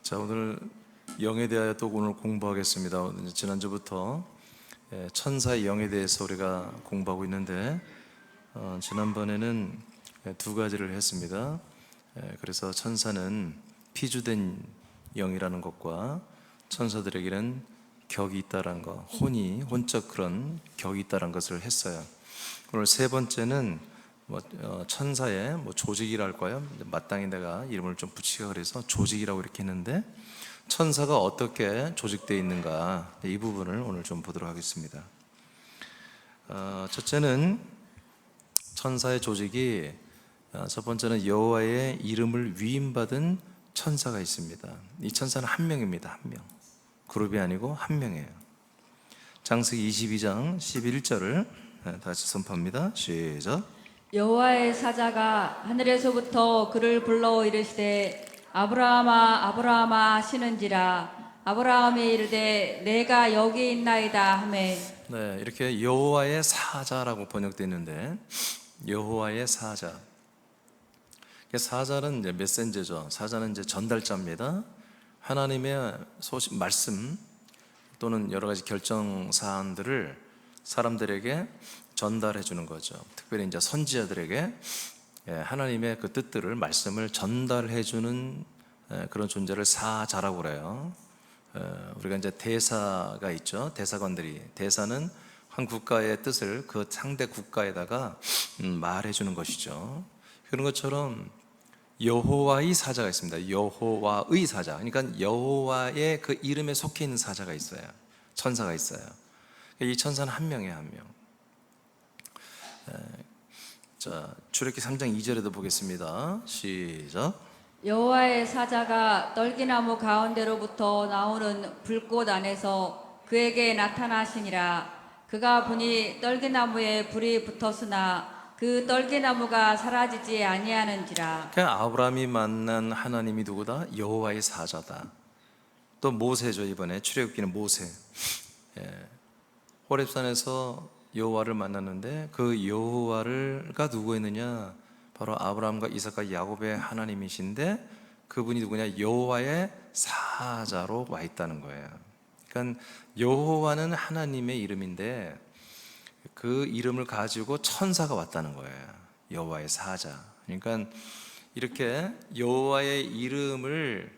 자, 오늘 영에 대하여 또 오늘 공부하겠습니다. 지난주부터 천사의 영에 대해서 우리가 공부하고 있는데 지난번에는 두 가지를 했습니다. 그래서 천사는 피주된 영이라는 것과 천사들에게는 격이 있다는 것, 혼적 그런 격이 있다는 것을 했어요. 오늘 세 번째는 천사의 조직이랄까요? 마땅히 내가 이름을 좀 붙이가 그래서 조직이라고 이렇게 했는데 천사가 어떻게 조직되어 있는가, 이 부분을 오늘 좀 보도록 하겠습니다. 첫째는 천사의 조직이, 첫 번째는 여호와의 이름을 위임받은 천사가 있습니다. 이 천사는 한 명입니다. 한 명. 그룹이 아니고 한 명이에요. 창세기 22장 11절을 다시 선포합니다. 시작. 여호와의 사자가 하늘에서부터 그를 불러 이르시되 아브라함아 아브라함아 하시는지라. 아브라함이 이르되 내가 여기 있나이다 하매. 네, 이렇게 여호와의 사자라고 번역되어 있는데, 여호와의 사자. 사자는 이제 메신저죠. 사자는 이제 전달자입니다. 하나님의 소식, 말씀 또는 여러 가지 결정 사안들을 사람들에게 전달해 주는 거죠. 특별히 이제 선지자들에게 하나님의 그 뜻들을, 말씀을 전달해 주는 그런 존재를 사자라고 그래요. 우리가 이제 대사가 있죠. 대사관들이. 대사는 한 국가의 뜻을 그 상대 국가에다가 말해 주는 것이죠. 그런 것처럼 여호와의 사자가 있습니다. 여호와의 사자. 그러니까 여호와의 그 이름에 속해 있는 사자가 있어요. 천사가 있어요. 이 천사는 한 명이에요, 한 명. 자, 출애굽기 3장 2절에도 보겠습니다. 시작. 여호와의 사자가 떨기나무 가운데로부터 나오는 불꽃 안에서 그에게 나타나시니라. 그가 보니 떨기나무에 불이 붙었으나 그 떨기나무가 사라지지 아니하는지라. 그냥 아브라함이 만난 하나님이 누구다? 여호와의 사자다. 또 모세죠. 이번에 출애굽기는 모세. 호렙산에서 여호와를 만났는데 그 여호와가 누구였느냐? 바로 아브라함과 이삭과 야곱의 하나님이신데 그분이 누구냐? 여호와의 사자로 와 있다는 거예요. 그러니까 여호와는 하나님의 이름인데 그 이름을 가지고 천사가 왔다는 거예요. 여호와의 사자. 그러니까 이렇게 여호와의 이름을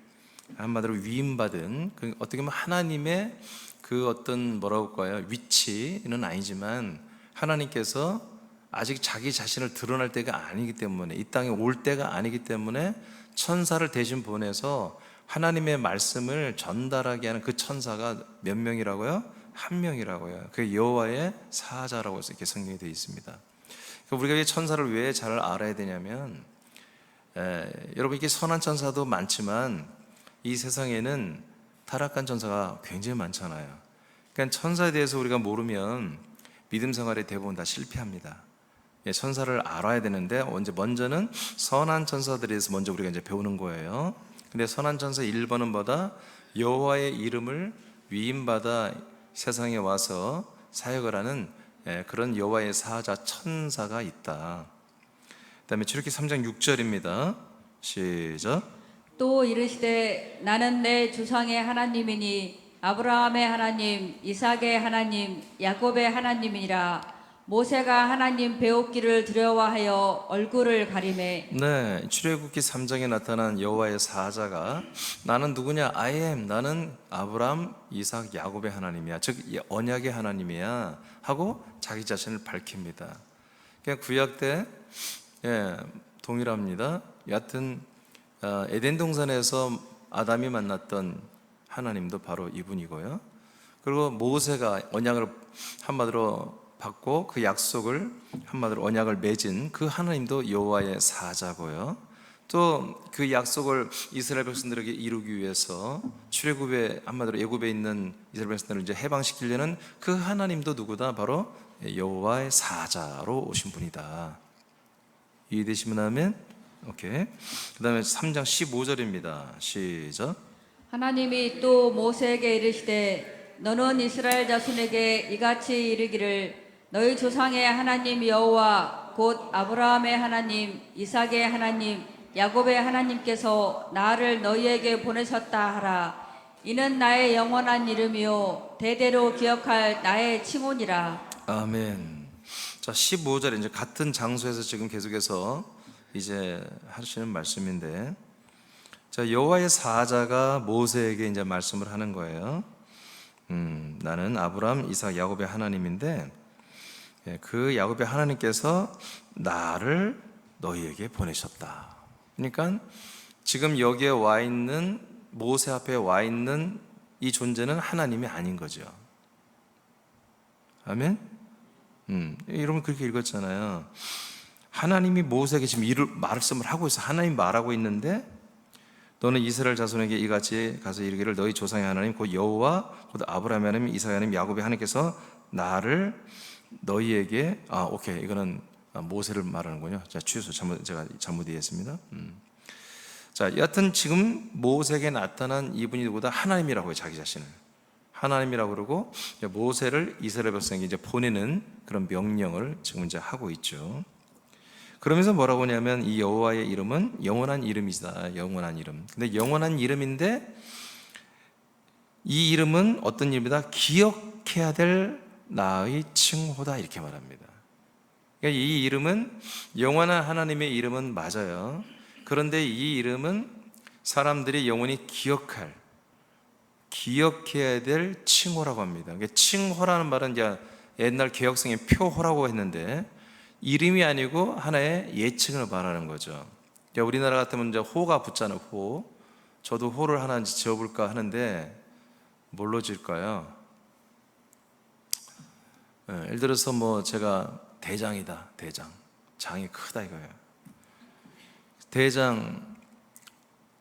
한마디로 위임받은, 어떻게 보면 하나님의 그 어떤 뭐라고 할까요? 위치는 아니지만 하나님께서 아직 자기 자신을 드러날 때가 아니기 때문에, 이 땅에 올 때가 아니기 때문에 천사를 대신 보내서 하나님의 말씀을 전달하게 하는 그 천사가 몇 명이라고요? 한 명이라고요. 그 여호와의 사자라고 해서 이렇게 성경이 되어 있습니다. 우리가 이 천사를 왜 잘 알아야 되냐면, 여러분, 이게 선한 천사도 많지만 이 세상에는 타락한 천사가 굉장히 많잖아요. 그러니까 천사에 대해서 우리가 모르면 믿음 생활에 대부분 다 실패합니다. 천사를 알아야 되는데 먼저는 선한 천사들에 대해서 먼저 우리가 이제 배우는 거예요. 근데 선한 천사 1번은 뭐다? 여호와의 이름을 위임받아 세상에 와서 사역을 하는 그런 여호와의 사자 천사가 있다. 그 다음에 출애굽기 3장 6절입니다. 시작. 또 이르시되 나는 내 조상의 하나님이니 아브라함의 하나님, 이삭의 하나님, 야곱의 하나님이니라. 모세가 하나님 배웠기를 두려워하여 얼굴을 가리매. 네, 출애굽기 3장에 나타난 여호와의 사자가 나는 누구냐? I am. 나는 아브라함, 이삭, 야곱의 하나님이야. 즉 언약의 하나님이야 하고 자기 자신을 밝힙니다. 그냥 구약 때 동일합니다. 여하튼 에덴 동산에서 아담이 만났던 하나님도 바로 이분이고요. 그리고 모세가 언약을 한마디로 받고 그 약속을 한마디로 언약을 맺은 그 하나님도 여호와의 사자고요. 또 그 약속을 이스라엘 백성들에게 이루기 위해서 출애굽에 한마디로 애굽에 있는 이스라엘 백성들을 이제 해방시키려는 그 하나님도 누구다? 바로 여호와의 사자로 오신 분이다. 이해되시면 하면 오케이. 그 다음에 3장 15절입니다. 시작. 하나님이 또 모세에게 이르시되 너는 이스라엘 자손에게 이같이 이르기를 너희 조상의 하나님 여호와 곧 아브라함의 하나님, 이삭의 하나님, 야곱의 하나님께서 나를 너희에게 보내셨다 하라. 이는 나의 영원한 이름이요 대대로 기억할 나의 칭호니라. 아멘. 자, 15절에 이제 같은 장소에서 지금 계속해서 이제 하시는 말씀인데, 자, 여호와의 사자가 모세에게 이제 말씀을 하는 거예요. 나는 아브라함, 이삭, 야곱의 하나님인데, 그 야곱의 하나님께서 나를 너희에게 보내셨다. 그러니까 지금 여기에 와 있는, 모세 앞에 와 있는 이 존재는 하나님이 아닌 거죠. 아멘. 여러분 그렇게 읽었잖아요. 하나님이 모세에게 지금 말씀을 하고 있어. 하나님 말하고 있는데, 너는 이스라엘 자손에게 이같이 가서 이르기를 너희 조상의 하나님 곧 여호와 곧 아브라함의 하나님, 이삭의 하나님, 야곱의 하나님께서 나를 너희에게, 오케이, 이거는 모세를 말하는군요. 자, 취소, 제가 잘못 이해했습니다. 자, 여하튼 지금 모세에게 나타난 이분이 누구다? 하나님이라고 해요. 자기 자신을 하나님이라고 그러고, 모세를 이스라엘 백성에게 이제 보내는 그런 명령을 지금 이제 하고 있죠. 그러면서 뭐라고 하냐면, 이 여호와의 이름은 영원한 이름이다. 영원한 이름. 근데 영원한 이름인데, 이 이름은 어떤 이름이다? 기억해야 될 나의 칭호다. 이렇게 말합니다. 그러니까 이 이름은, 영원한 하나님의 이름은 맞아요. 그런데 이 이름은 사람들이 영원히 기억해야 될 칭호라고 합니다. 그러니까 칭호라는 말은 이제 옛날 개혁성의 표호라고 했는데, 이름이 아니고 하나의 예칭을 말하는 거죠. 우리나라 같으면 이제 호가 붙잖아요. 호. 저도 호를 하나 지어볼까 하는데 뭘로 지을까요? 예를 들어서 뭐 제가 대장이다. 대장. 장이 크다 이거예요. 대장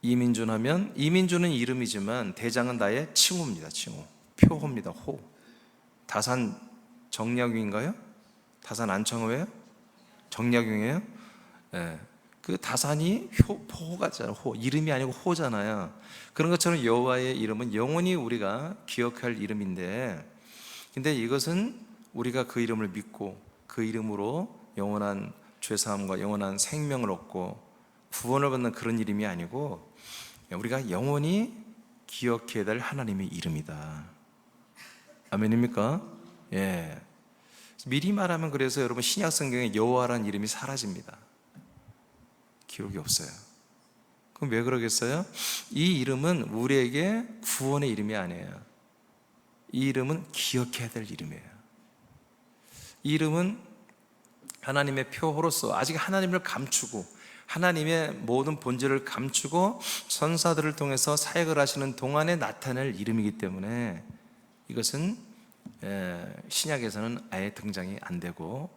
이민준 하면, 이민준은 이름이지만 대장은 나의 칭호입니다. 칭호. 표호입니다. 호. 다산 정약용인가요? 다산 안창호예요? 정약용이에요? 네. 그 다산이 호가잖아요. 호. 이름이 아니고 호잖아요. 그런 것처럼 여호와의 이름은 영원히 우리가 기억할 이름인데, 근데 이것은 우리가 그 이름을 믿고 그 이름으로 영원한 죄사함과 영원한 생명을 얻고 구원을 받는 그런 이름이 아니고, 우리가 영원히 기억해야 될 하나님의 이름이다. 아멘입니까? 예. 미리 말하면, 그래서 여러분 신약 성경에 여호와라는 이름이 사라집니다. 기록이 없어요. 그럼 왜 그러겠어요? 이 이름은 우리에게 구원의 이름이 아니에요. 이 이름은 기억해야 될 이름이에요. 이 이름은 하나님의 표호로서 아직 하나님을 감추고 하나님의 모든 본질을 감추고 선사들을 통해서 사역을 하시는 동안에 나타낼 이름이기 때문에 이것은 신약에서는 아예 등장이 안 되고,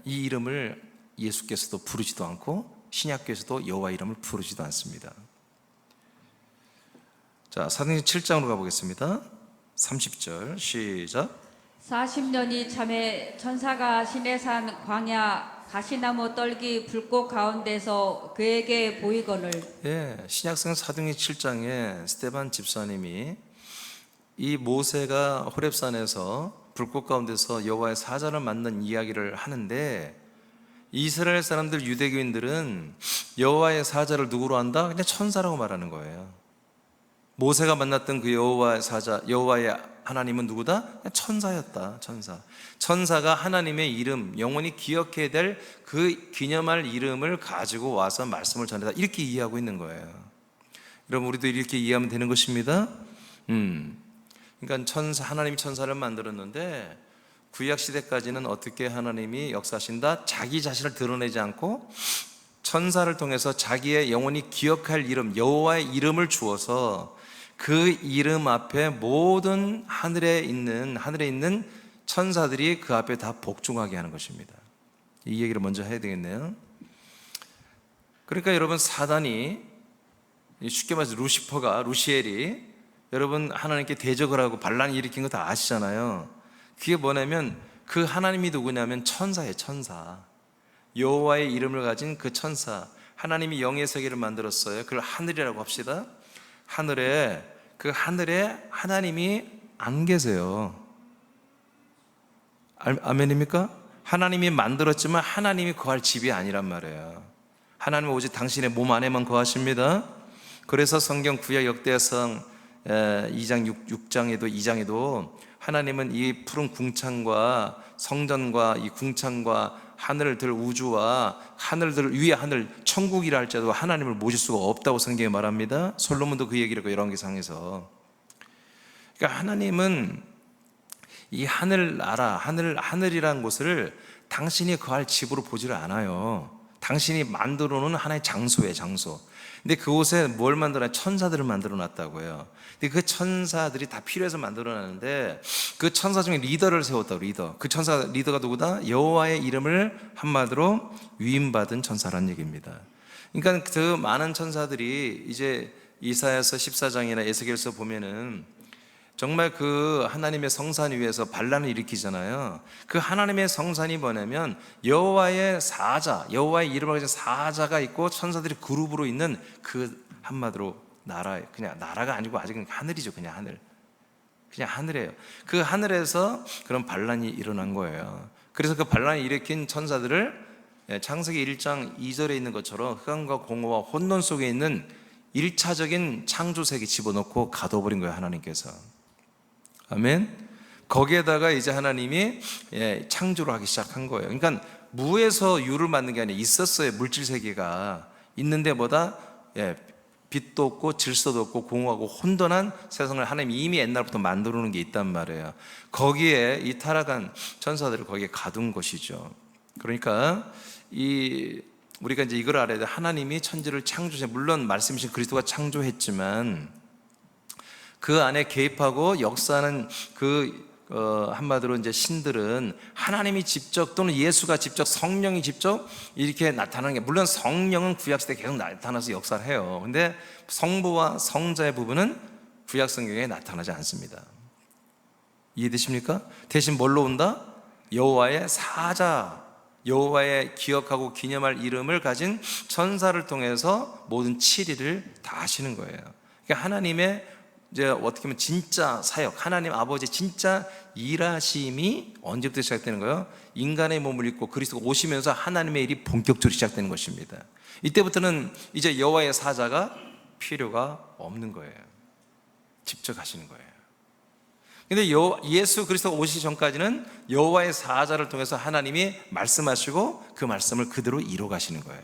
이 이름을 예수께서도 부르지도 않고 신약께서도 여호와 이름을 부르지도 않습니다. 자, 사도행전 7장으로 가보겠습니다. 30절 시작. 40년이 참에 천사가 시내산 광야 가시나무 떨기 불꽃 가운데서 그에게 보이거늘. 신약성경 사도행전 7장에 스데반 집사님이 이 모세가 호렙산에서 불꽃 가운데서 여호와의 사자를 만난 이야기를 하는데, 이스라엘 사람들, 유대교인들은 여호와의 사자를 누구로 한다? 그냥 천사라고 말하는 거예요. 모세가 만났던 그 여호와의 사자, 여호와의 하나님은 누구다? 그냥 천사였다. 천사가 하나님의 이름, 영원히 기억해야 될 그 기념할 이름을 가지고 와서 말씀을 전하다. 이렇게 이해하고 있는 거예요. 여러분, 우리도 이렇게 이해하면 되는 것입니다. 그러니까 하나님이 천사를 만들었는데, 구약 시대까지는 어떻게 하나님이 역사하신다? 자기 자신을 드러내지 않고 천사를 통해서 자기의 영원히 기억할 이름, 여호와의 이름을 주어서 그 이름 앞에 모든 하늘에 있는 천사들이 그 앞에 다 복종하게 하는 것입니다. 이 얘기를 먼저 해야 되겠네요. 그러니까 여러분, 사단이, 쉽게 말해서 루시엘이 여러분 하나님께 대적을 하고 반란을 일으킨 거 다 아시잖아요. 그게 뭐냐면, 그 하나님이 누구냐면 천사예요. 천사. 여호와의 이름을 가진 그 천사. 하나님이 영의 세계를 만들었어요. 그걸 하늘이라고 합시다. 하늘에 하나님이 안 계세요. 아멘입니까? 하나님이 만들었지만 하나님이 거할 집이 아니란 말이에요. 하나님은 오직 당신의 몸 안에만 거하십니다. 그래서 성경 구약 역대상 6장에도 하나님은 이 푸른 궁창과 성전과 이 궁창과 하늘들 우주와 하늘들 위에 하늘 천국이라 할지라도 하나님을 모실 수가 없다고 성경에 말합니다. 솔로몬도 그 얘기를 열왕기상에서. 그러니까 하나님은 이 하늘나라 하늘이라는 곳을 당신이 거할 집으로 보지를 않아요. 당신이 만들어 놓은 하나의 장소예요, 장소. 근데 그곳에 뭘 만들어놔? 천사들을 만들어 놨다고요. 근데 그 천사들이 다 필요해서 만들어 놨는데 그 천사 중에 리더를 세웠다고. 리더. 그 천사 리더가 누구다? 여호와의 이름을 한마디로 위임받은 천사란 얘기입니다. 그러니까 그 많은 천사들이 이제 이사야서 14장이나 에스겔서 보면은 정말 그 하나님의 성산 위에서 반란을 일으키잖아요. 그 하나님의 성산이 뭐냐면 여호와의 사자, 여호와의 이름을 가진 사자가 있고 천사들이 그룹으로 있는 그 한마디로 나라, 그냥 나라가 아니고 아직은 하늘이죠. 그냥 하늘. 그냥 하늘이에요. 그 하늘에서 그런 반란이 일어난 거예요. 그래서 그 반란을 일으킨 천사들을 창세기 1장 2절에 있는 것처럼 흑암과 공허와 혼돈 속에 있는 1차적인 창조세계 집어넣고 가둬버린 거예요, 하나님께서. 아멘. 거기에다가 이제 하나님이 창조를 하기 시작한 거예요. 그러니까 무에서 유를 만든 게 아니라 있었어요. 물질 세계가 있는데 뭐다? 빛도 없고 질서도 없고 공허하고 혼돈한 세상을 하나님이 이미 옛날부터 만들어 놓은 게 있단 말이에요. 거기에 이 타락한 천사들을 거기에 가둔 것이죠. 그러니까 우리가 이제 이걸 알아야 돼. 하나님이 천지를 창조해, 물론 말씀이신 그리스도가 창조했지만 그 안에 개입하고 역사하는 한마디로 이제 신들은 하나님이 직접 또는 예수가 직접, 성령이 직접 이렇게 나타나는 게, 물론 성령은 구약시대에 계속 나타나서 역사를 해요. 근데 성부와 성자의 부분은 구약 성경에 나타나지 않습니다. 이해되십니까? 대신 뭘로 온다? 여호와의 사자, 여호와의 기억하고 기념할 이름을 가진 천사를 통해서 모든 치리를 다 하시는 거예요. 그러니까 하나님의 이제 어떻게 보면 진짜 사역, 하나님 아버지 진짜 일하심이 언제부터 시작되는 거예요? 인간의 몸을 입고 그리스도가 오시면서 하나님의 일이 본격적으로 시작되는 것입니다. 이때부터는 이제 여호와의 사자가 필요가 없는 거예요. 직접 하시는 거예요. 근데 예수 그리스도가 오시기 전까지는 여호와의 사자를 통해서 하나님이 말씀하시고 그 말씀을 그대로 이루어 가시는 거예요.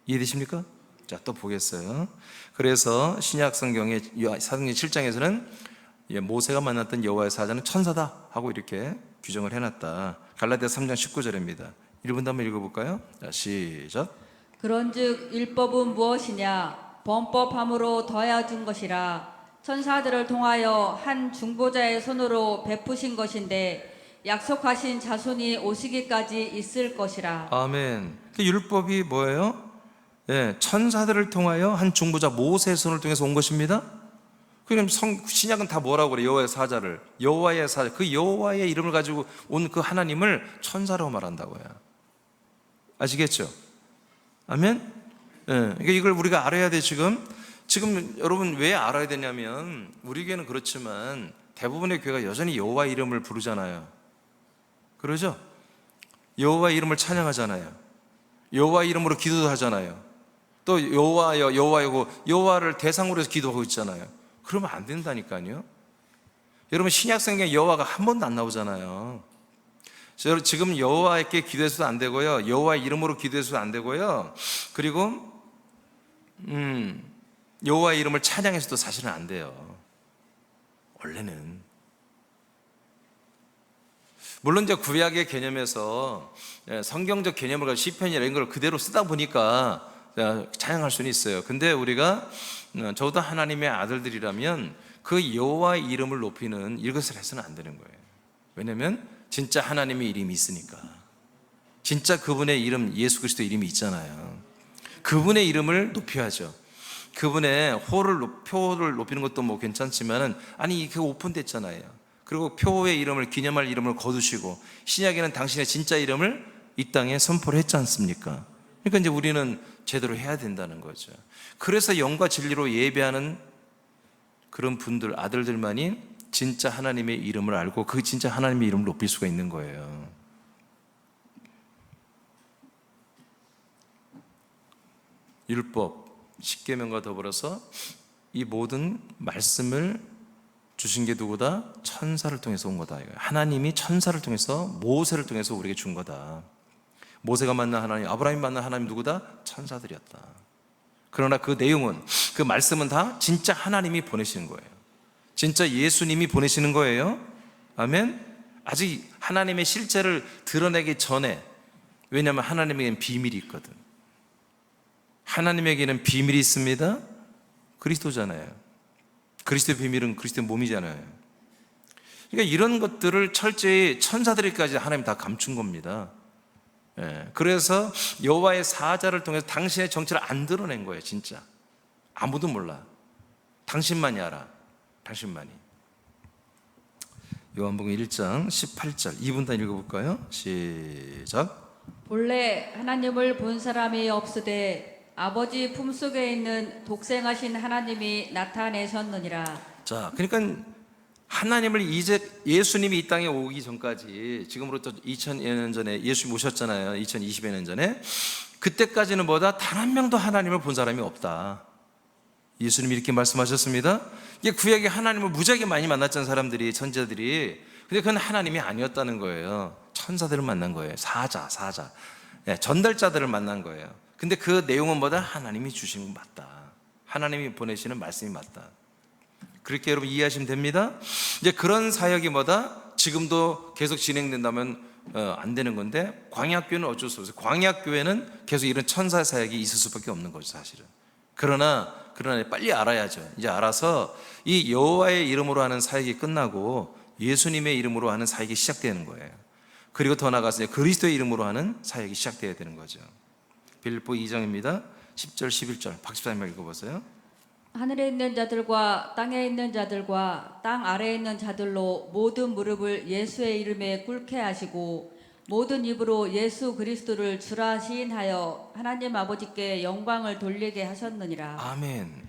이해되십니까? 자, 또 보겠어요. 그래서 신약 성경의 사도행전 7장에서는 모세가 만났던 여호와의 사자는 천사다 하고 이렇게 규정을 해놨다. 갈라디아서 3장 19절입니다. 1분 한번 읽어볼까요? 자, 시작. 그런즉 율법은 무엇이냐? 범법함으로 더하여진 것이라. 천사들을 통하여 한 중보자의 손으로 베푸신 것인데 약속하신 자손이 오시기까지 있을 것이라. 아멘. 그 율법이 뭐예요? 천사들을 통하여 한 중보자 모세의 손을 통해서 온 것입니다. 그럼 신약은 다 뭐라고 그래? 여호와의 사자를, 여호와의 사자, 그 여호와의 이름을 가지고 온 그 하나님을 천사라고 말한다고요. 아시겠죠? 아멘. 그러니까 이걸 우리가 알아야 돼. 지금 여러분 왜 알아야 되냐면, 우리 교회는 그렇지만 대부분의 교회가 여전히 여호와 이름을 부르잖아요. 그러죠? 여호와 이름을 찬양하잖아요. 여호와 이름으로 기도도 하잖아요. 또 여호와여 여호와이고 여호와를 대상으로 해서 기도하고 있잖아요. 그러면 안 된다니까요. 여러분 신약 성경에 여호와가 한 번도 안 나오잖아요. 지금 여호와께 기도해서도 안 되고요, 여호와의 이름으로 기도해서도 안 되고요, 그리고 여호와의 이름을 찬양해서도 사실은 안 돼요. 원래는 물론 이제 구약의 개념에서 성경적 개념을 가지고 시편이나 이런 걸 그대로 쓰다 보니까 찬양할 수는 있어요. 근데 우리가 저도 하나님의 아들들이라면 그 여호와의 이름을 높이는 이것을 해서는 안 되는 거예요. 왜냐하면 진짜 하나님의 이름이 있으니까. 진짜 그분의 이름, 예수 그리스도 이름이 있잖아요. 그분의 이름을 높여야죠. 그분의 표를 높이는 것도 뭐 괜찮지만은, 아니 그거 오픈됐잖아요. 그리고 표의 이름을, 기념할 이름을 거두시고 신약에는 당신의 진짜 이름을 이 땅에 선포를 했지 않습니까? 그러니까 이제 우리는 제대로 해야 된다는 거죠. 그래서 영과 진리로 예배하는 그런 분들, 아들들만이 진짜 하나님의 이름을 알고 그 진짜 하나님의 이름을 높일 수가 있는 거예요. 율법, 십계명과 더불어서 이 모든 말씀을 주신 게 누구다? 천사를 통해서 온 거다. 하나님이 천사를 통해서, 모세를 통해서 우리에게 준 거다. 모세가 만난 하나님, 아브라함이 만난 하나님 누구다? 천사들이었다. 그러나 그 내용은, 그 말씀은 다 진짜 하나님이 보내시는 거예요. 진짜 예수님이 보내시는 거예요. 아멘. 아직 하나님의 실체를 드러내기 전에, 왜냐하면 하나님에게는 비밀이 있거든. 하나님에게는 비밀이 있습니다. 그리스도잖아요. 그리스도의 비밀은 그리스도의 몸이잖아요. 그러니까 이런 것들을 철저히 천사들에게까지 하나님 다 감춘 겁니다. 그래서 여호와의 사자를 통해서 당신의 정체를 안 드러낸 거예요. 진짜 아무도 몰라. 당신만이 알아. 당신만이. 요한복음 1장 18절 2분 단 읽어볼까요? 시작. 본래 하나님을 본 사람이 없으되 아버지 품속에 있는 독생하신 하나님이 나타내셨느니라. 자, 그러니까 하나님을 이제 예수님이 이 땅에 오기 전까지, 지금으로부터 2000년 전에 예수님 오셨잖아요. 2020여 년 전에. 그때까지는 뭐다? 단 한 명도 하나님을 본 사람이 없다. 예수님이 이렇게 말씀하셨습니다. 이게 구약에 하나님을 무지하게 많이 만났잖아요. 사람들이, 천재들이. 근데 그건 하나님이 아니었다는 거예요. 천사들을 만난 거예요. 사자. 전달자들을 만난 거예요. 근데 그 내용은 뭐다? 하나님이 주신 건 맞다. 하나님이 보내시는 말씀이 맞다. 그렇게 여러분 이해하시면 됩니다. 이제 그런 사역이 뭐다? 지금도 계속 진행된다면 안 되는 건데, 광야교회는 어쩔 수 없어요. 광야교회는 계속 이런 천사 사역이 있을 수밖에 없는 거죠, 사실은. 그러나 빨리 알아야죠. 이제 알아서 이 여호와의 이름으로 하는 사역이 끝나고 예수님의 이름으로 하는 사역이 시작되는 거예요. 그리고 더 나아가서 그리스도의 이름으로 하는 사역이 시작되어야 되는 거죠. 빌립보 2장입니다. 10절 11절 박집사님 읽어보세요. 하늘에 있는 자들과 땅에 있는 자들과 땅 아래에 있는 자들로 모든 무릎을 예수의 이름에 꿇게 하시고 모든 입으로 예수 그리스도를 주라 시인하여 하나님 아버지께 영광을 돌리게 하셨느니라. 아멘.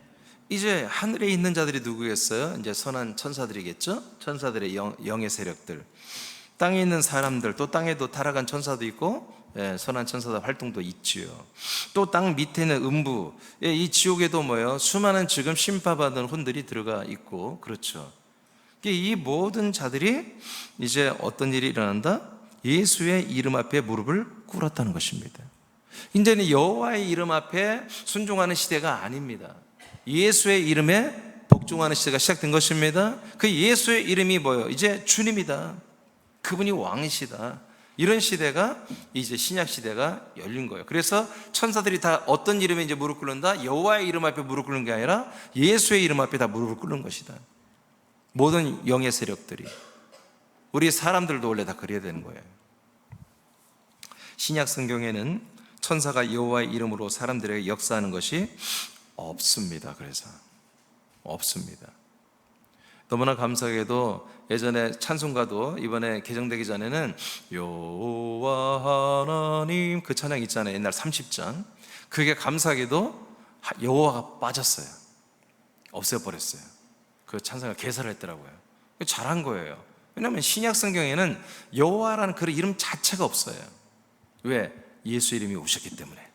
이제 하늘에 있는 자들이 누구겠어요? 이제 선한 천사들이겠죠? 천사들의 영의 세력들. 땅에 있는 사람들, 또 땅에도 타락한 천사도 있고, 선한 천사들 활동도 있지요. 또 땅 밑에는 음부, 이 지옥에도 뭐예요? 수많은 지금 심판받은 혼들이 들어가 있고, 그렇죠. 이 모든 자들이 이제 어떤 일이 일어난다? 예수의 이름 앞에 무릎을 꿇었다는 것입니다. 이제는 여호와의 이름 앞에 순종하는 시대가 아닙니다. 예수의 이름에 복종하는 시대가 시작된 것입니다. 그 예수의 이름이 뭐예요? 이제 주님이다. 그분이 왕이시다. 이런 시대가 이제 신약 시대가 열린 거예요. 그래서 천사들이 다 어떤 이름에 이제 무릎 꿇는다? 여호와의 이름 앞에 무릎 꿇는 게 아니라 예수의 이름 앞에 다 무릎을 꿇는 것이다. 모든 영의 세력들이, 우리 사람들도 원래 다 그래야 되는 거예요. 신약 성경에는 천사가 여호와의 이름으로 사람들에게 역사하는 것이 없습니다. 그래서 없습니다. 너무나 감사하게도 예전에 찬송가도 이번에 개정되기 전에는 여호와 하나님 그 찬양 있잖아요. 옛날 30장. 그게 감사하게도 여호와가 빠졌어요. 없애버렸어요. 그 찬송가 개설을 했더라고요. 잘한 거예요. 왜냐하면 신약 성경에는 여호와라는 그 이름 자체가 없어요. 왜? 예수 이름이 오셨기 때문에.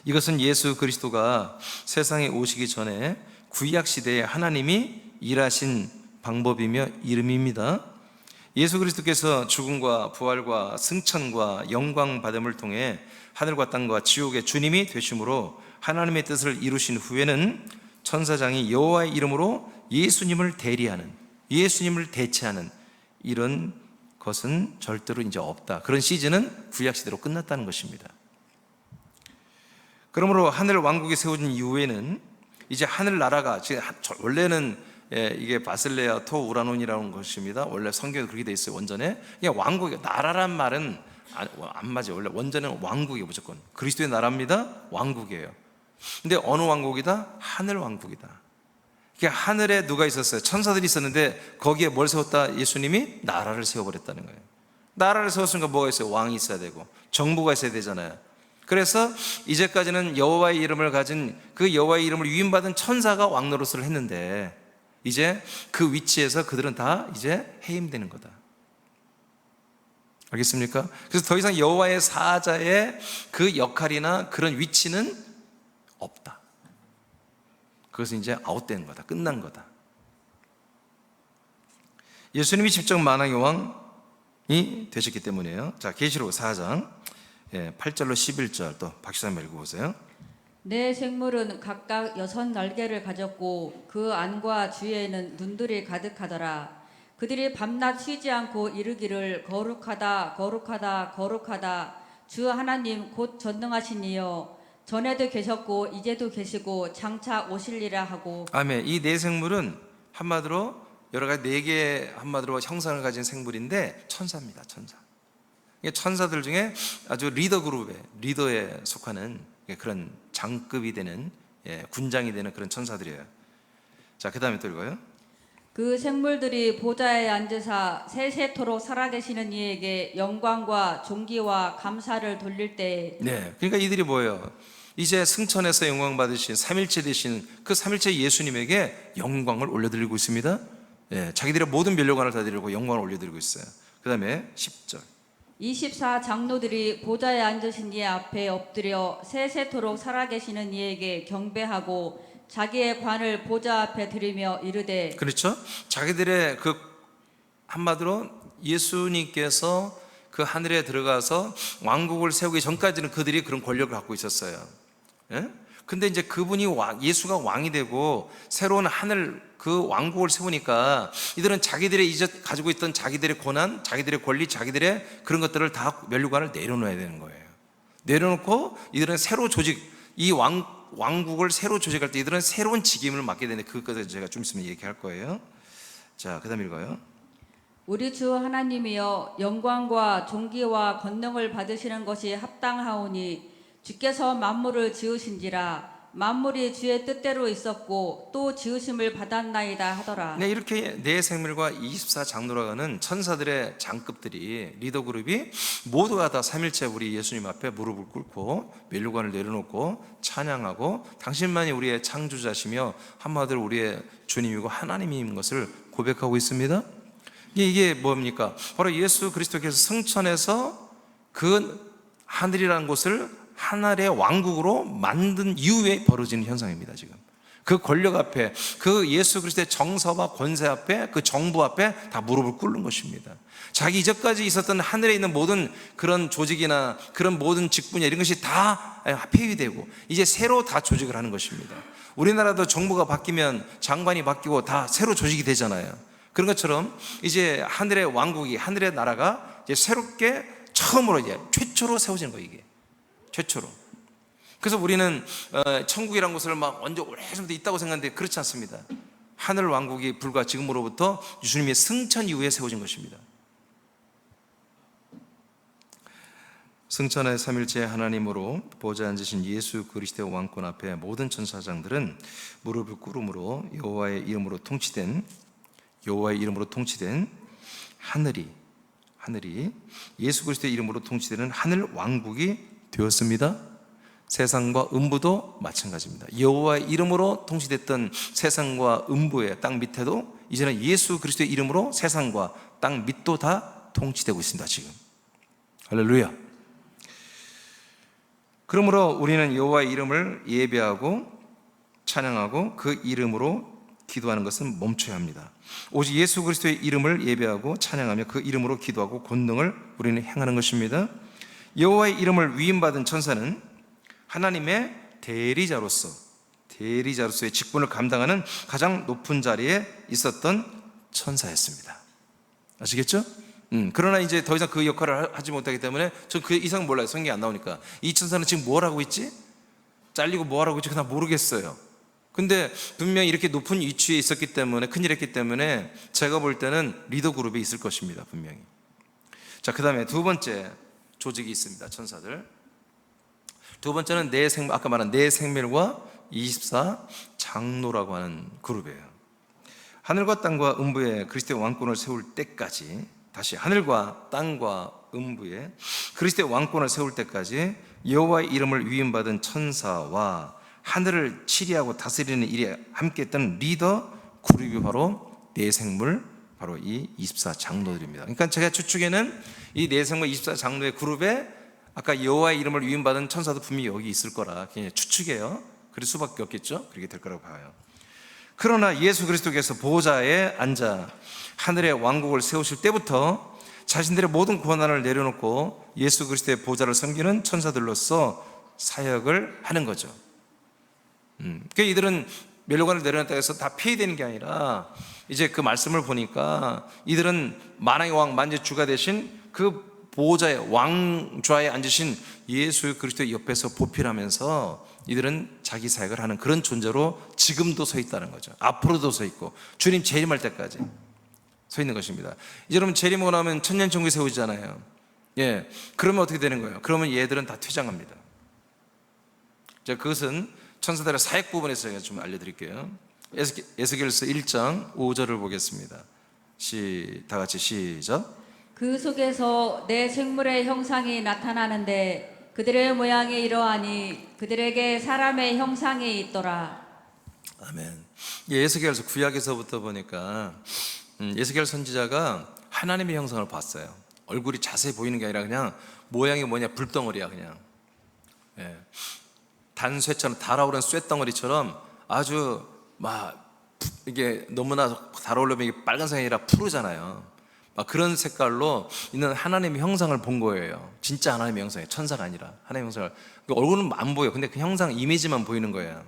이것은 예수 그리스도가 세상에 오시기 전에 구약 시대에 하나님이 일하신 방법이며 이름입니다. 예수 그리스도께서 죽음과 부활과 승천과 영광 받음을 통해 하늘과 땅과 지옥의 주님이 되심으로 하나님의 뜻을 이루신 후에는 천사장이 여호와의 이름으로 예수님을 대리하는, 예수님을 대체하는 이런 것은 절대로 이제 없다. 그런 시즌은 구약 시대로 끝났다는 것입니다. 그러므로 하늘 왕국이 세워진 이후에는 이제 하늘 나라가, 원래는 이게 바실레아 토 우라논이라는 것입니다. 원래 성경에 그렇게 돼 있어요. 원전에 그냥 왕국, 나라란 말은 안 맞아요. 원래 원전은 왕국이에요. 무조건 그리스도의 나라입니다. 왕국이에요. 근데 어느 왕국이다? 하늘 왕국이다. 그러니까 하늘에 누가 있었어요? 천사들이 있었는데 거기에 뭘 세웠다? 예수님이 나라를 세워버렸다는 거예요. 나라를 세웠으니까 뭐가 있어요? 왕이 있어야 되고 정부가 있어야 되잖아요. 그래서 이제까지는 여호와의 이름을 가진 그 여호와의 이름을 위임받은 천사가 왕 노릇을 했는데 이제 그 위치에서 그들은 다 이제 해임되는 거다. 알겠습니까? 그래서 더 이상 여호와의 사자의 그 역할이나 그런 위치는 없다. 그것은 이제 아웃된 거다. 끝난 거다. 예수님이 직접 만왕의 왕이 되셨기 때문이에요. 자, 계시록 4장 8절로 11절 또 박시사님 읽어보세요. 네 생물은 각각 6날개를 가졌고 그 안과 주위에는 눈들이 가득하더라. 그들이 밤낮 쉬지 않고 이르기를 거룩하다 거룩하다 거룩하다 주 하나님 곧 전능하신 이여 전에도 계셨고 이제도 계시고 장차 오실리라 하고. 아멘. 이 네 생물은 한마디로 여러 가지 네 개의 한마디로 형상을 가진 생물인데 천사입니다. 천사. 이게 천사들 중에 아주 리더 그룹의 리더에 속하는 그런 장급이 되는 군장이 되는 그런 천사들이에요. 자, 그 다음에 또 읽어요. 그 생물들이 보좌에 앉으사 세세토록 살아계시는 이에게 영광과 존귀와 감사를 돌릴 때에. 네, 그러니까 이들이 뭐예요? 이제 승천해서 영광 받으신 삼일체 되신 그 삼일체 예수님에게 영광을 올려드리고 있습니다. 자기들의 모든 면류관을 다 드리고 영광을 올려드리고 있어요. 그 다음에 10절. 24 장로들이 보좌에 앉으신 이 앞에 엎드려 세세토록 살아계시는 이에게 경배하고 자기의 관을 보좌 앞에 들이며 이르되. 그렇죠? 자기들의 그 한마디로 예수님께서 그 하늘에 들어가서 왕국을 세우기 전까지는 그들이 그런 권력을 갖고 있었어요. 근데 이제 그분이 예수가 왕이 되고 새로운 하늘 그 왕국을 세우니까 이들은 자기들의 이제 가지고 있던 자기들의 권한, 자기들의 권리, 자기들의 그런 것들을 다 면류관을 내려놓아야 되는 거예요. 내려놓고 이들은 새로 조직, 이 왕국을 새로 조직할 때 이들은 새로운 직임을 맡게 되는데 그것까지 제가 좀 있으면 얘기할 거예요. 자, 그 다음 읽어요. 우리 주 하나님이여 영광과 존귀와 권능을 받으시는 것이 합당하오니 주께서 만물을 지으신지라 만물이 주의 뜻대로 있었고 또 지으심을 받았나이다 하더라. 네, 이렇게 네 생물과 24 장로라고 하는 천사들의 장급들이 리더 그룹이 모두가 다 삼일체 우리 예수님 앞에 무릎을 꿇고 면류관을 내려놓고 찬양하고 당신만이 우리의 창조자시며 한마디로 우리의 주님이고 하나님인 것을 고백하고 있습니다. 이게 뭡니까? 바로 예수 그리스도께서 승천해서 그 하늘이라는 곳을 하늘의 왕국으로 만든 이후에 벌어지는 현상입니다. 지금 그 권력 앞에, 그 예수 그리스도의 정서와 권세 앞에, 그 정부 앞에 다 무릎을 꿇는 것입니다. 자기 이전까지 있었던 하늘에 있는 모든 그런 조직이나 그런 모든 직분이나 이런 것이 다 폐위되고 이제 새로 다 조직을 하는 것입니다. 우리나라도 정부가 바뀌면 장관이 바뀌고 다 새로 조직이 되잖아요. 그런 것처럼 이제 하늘의 왕국이, 하늘의 나라가 이제 새롭게 처음으로 이제 최초로 세워지는 거예요. 이게 최초로. 그래서 우리는 천국이라는 곳을 막 언제 오래전부터 있다고 생각하는데 그렇지 않습니다. 하늘 왕국이 불과 지금으로부터 예수님의 승천 이후에 세워진 것입니다. 승천의 삼일째 하나님으로 보좌에 앉으신 예수 그리스도의 왕권 앞에 모든 천사장들은 무릎을 꿇음으로 여호와의 이름으로 통치된 하늘이 예수 그리스도의 이름으로 통치되는 하늘 왕국이 되었습니다. 세상과 음부도 마찬가지입니다. 여호와의 이름으로 통치됐던 세상과 음부의 땅 밑에도 이제는 예수 그리스도의 이름으로 세상과 땅 밑도 다 통치되고 있습니다. 지금 할렐루야. 그러므로 우리는 여호와의 이름을 예배하고 찬양하고 그 이름으로 기도하는 것은 멈춰야 합니다. 오직 예수 그리스도의 이름을 예배하고 찬양하며 그 이름으로 기도하고 권능을 우리는 행하는 것입니다. 여호와의 이름을 위임받은 천사는 하나님의 대리자로서의 직분을 감당하는 가장 높은 자리에 있었던 천사였습니다. 아시겠죠? 그러나 이제 더 이상 그 역할을 하지 못하기 때문에 전 그 이상 몰라요. 성경이 안 나오니까. 이 천사는 지금 뭘 하고 있지? 잘리고 뭐 하고 있지? 그냥 모르겠어요. 근데 분명히 이렇게 높은 위치에 있었기 때문에, 큰일 했기 때문에 제가 볼 때는 리더 그룹에 있을 것입니다. 분명히. 자, 그 다음에 두 번째 조직이 있습니다. 천사들. 두 번째는 아까 말한 네 생멸과 24 장로라고 하는 그룹이에요. 하늘과 땅과 음부에 그리스도의 왕권을 세울 때까지, 다시 하늘과 땅과 음부에 그리스도의 왕권을 세울 때까지 여호와의 이름을 위임받은 천사와 하늘을 치리하고 다스리는 일에 함께했던 리더 그룹이 바로 네 생물, 바로 이 24 장로들입니다. 그러니까 제가 추측에는 이 내생물 24 장로의 그룹에 아까 여호와의 이름을 위임받은 천사도 분명히 여기 있을 거라 그냥 추측해요. 그럴 수밖에 없겠죠. 그렇게 될 거라고 봐요. 그러나 예수 그리스도께서 보좌에 앉아 하늘의 왕국을 세우실 때부터 자신들의 모든 고난을 내려놓고 예수 그리스도의 보좌를 섬기는 천사들로서 사역을 하는 거죠. 그러니까 이들은 멸류관을 내려놨다 해서 다 폐위되는 게 아니라 이제 그 말씀을 보니까 이들은 만왕의 왕 만주주가 되신 그 보호자의 왕좌에 앉으신 예수 그리스도의 옆에서 보필하면서 이들은 자기 사역을 하는 그런 존재로 지금도 서 있다는 거죠. 앞으로도 서 있고 주님 재림할 때까지 서 있는 것입니다. 이제 여러분 재림하고 나면 천년천국이 세우잖아요. 예, 그러면 어떻게 되는 거예요? 그러면 얘들은 다 퇴장합니다. 자, 그것은 천사들의 사역 부분에서 제가 좀 알려드릴게요. 에스겔서 1장 5절을 보겠습니다. 다 같이 시작. 그 속에서 내 생물의 형상이 나타나는데 그들의 모양이 이러하니 그들에게 사람의 형상이 있더라. 아멘. 에스겔서 구약에서부터 보니까 에스겔 선지자가 하나님의 형상을 봤어요. 얼굴이 자세히 보이는 게 아니라 그냥 모양이 뭐냐 불덩어리야 그냥. 예. 단쇠처럼 달아오른 쇠덩어리처럼 아주 막 이게 너무나 달아오르면 이게 빨간색이 아니라 푸르잖아요. 막 그런 색깔로 있는 하나님의 형상을 본 거예요. 진짜 하나님의 형상이에요. 천사가 아니라 하나님의 형상을. 얼굴은 안 보여. 근데 그 형상 이미지만 보이는 거예요.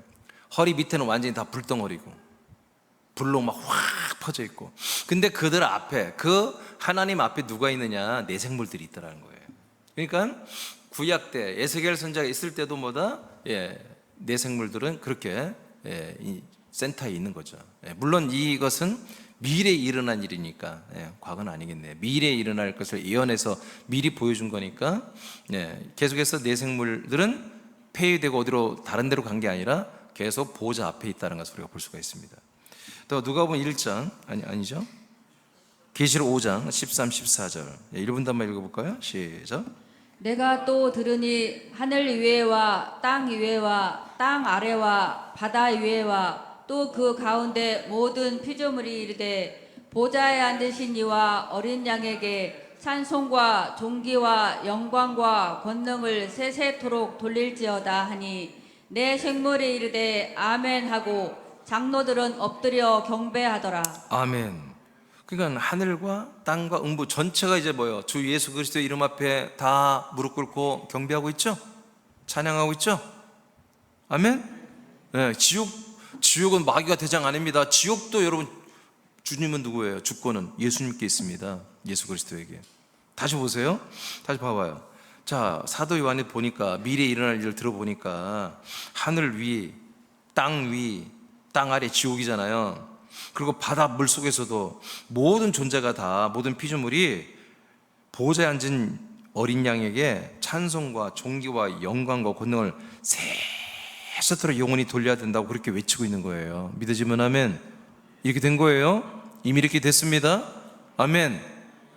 허리 밑에는 완전히 다 불덩어리고 불로 막 확 퍼져 있고. 근데 그들 앞에 그 하나님 앞에 누가 있느냐? 내생물들이 있더라는 거예요. 그러니까 구약 때 에스겔 선지자가 있을 때도 뭐다? 내생물들은 그렇게 이 센터에 있는 거죠. 물론 이것은 미래에 일어난 일이니까 과거는 아니겠네요. 미래에 일어날 것을 예언해서 미리 보여준 거니까 계속해서 내생물들은 폐위되고 어디로 다른 데로 간 게 아니라 계속 보호자 앞에 있다는 것을 우리가 볼 수가 있습니다. 또 누가복음 1장 아니죠? 계시록 5장 13, 14절 1분도 한번 읽어볼까요? 시작. 내가 또 들으니 하늘 위에와 땅 위에와 땅 아래와 바다 위에와 또 그 가운데 모든 피조물이 이르되 보좌에 앉으신 이와 어린 양에게 찬송과 존귀와 영광과 권능을 세세토록 돌릴지어다 하니 내 생물이 이르되 아멘 하고 장로들은 엎드려 경배하더라. 아멘. 그러니까 하늘과 땅과 음부 전체가 이제 뭐요? 주 예수 그리스도의 이름 앞에 다 무릎 꿇고 경배하고 있죠? 찬양하고 있죠? 아멘? 네, 지옥은 마귀가 대장 아닙니다. 지옥도 여러분, 주님은 누구예요? 주권은 예수님께 있습니다. 예수 그리스도에게. 다시 보세요. 다시 봐봐요. 자, 사도 요한이 보니까 미래에 일어날 일을 들어보니까 하늘 위, 땅 아래 지옥이잖아요. 그리고 바다 물 속에서도 모든 존재가 다 모든 피조물이 보호자에 앉은 어린 양에게 찬송과 존귀와 영광과 권능을 세세토록 영원히 돌려야 된다고 그렇게 외치고 있는 거예요. 믿어지면 아멘. 이렇게 된 거예요. 이미 이렇게 됐습니다. 아멘.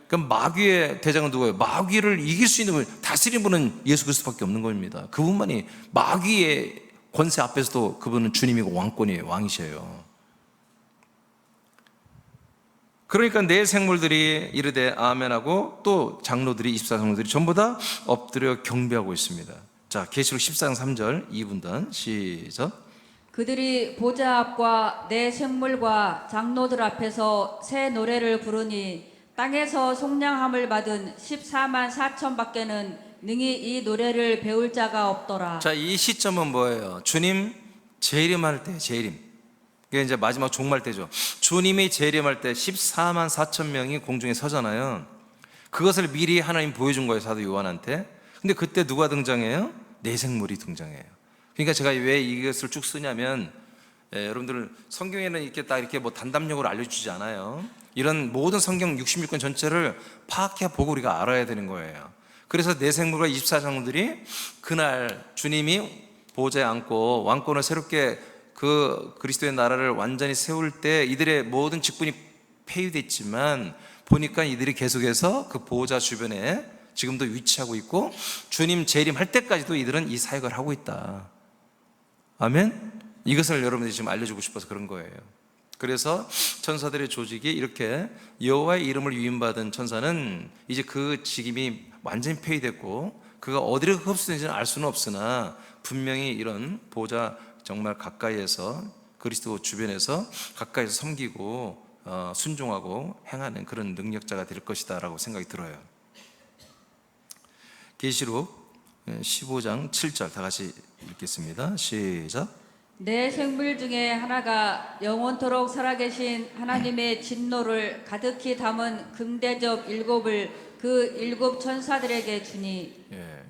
그럼 마귀의 대장은 누구예요? 마귀를 이길 수 있는 분, 다스리는 분은 예수 그리스도밖에 없는 겁니다. 그분만이 마귀의 권세 앞에서도 그분은 주님이고 왕권이에요. 왕이셔요. 그러니까 내 생물들이 이르되 아멘하고 또 장로들이 24장로들이 전부 다 엎드려 경배하고 있습니다. 자, 계시록 14장 3절 2분단 시작. 그들이 보좌 앞과 내 생물과 장로들 앞에서 새 노래를 부르니 땅에서 속량함을 받은 14만 4천 밖에는 능히 이 노래를 배울 자가 없더라. 자, 이 시점은 뭐예요? 주님 재림할 때 재림. 이게 이제 마지막 종말 때죠. 주님이 재림할 때 14만 4천 명이 공중에 서잖아요. 그것을 미리 하나님 보여준 거예요, 사도 요한한테. 근데 그때 누가 등장해요? 내생물이 등장해요. 그러니까 제가 왜 이것을 쭉 쓰냐면 여러분들 성경에는 이렇게 딱 이렇게 뭐 단답력으로 알려주지 않아요. 이런 모든 성경 66권 전체를 파악해 보고 우리가 알아야 되는 거예요. 그래서 내생물과 24장로들이 그날 주님이 보좌에 앉고 왕권을 새롭게 그 그리스도의 나라를 완전히 세울 때 이들의 모든 직분이 폐위됐지만 보니까 이들이 계속해서 그 보호자 주변에 지금도 위치하고 있고 주님 재림할 때까지도 이들은 이 사역을 하고 있다. 아멘? 이것을 여러분들이 지금 알려주고 싶어서 그런 거예요. 그래서 천사들의 조직이 이렇게 여호와의 이름을 위임받은 천사는 이제 그 직임이 완전히 폐위됐고 그가 어디로 흡수된지는 알 수는 없으나 분명히 이런 보좌 정말 가까이에서 그리스도 주변에서 가까이서 섬기고 순종하고 행하는 그런 능력자가 될 것이다 라고 생각이 들어요. 계시록 15장 7절 다 같이 읽겠습니다. 시작. 내 생물 중에 하나가 영원토록 살아계신 하나님의 진노를 가득히 담은 금대접 7을 그 7 천사들에게 주니.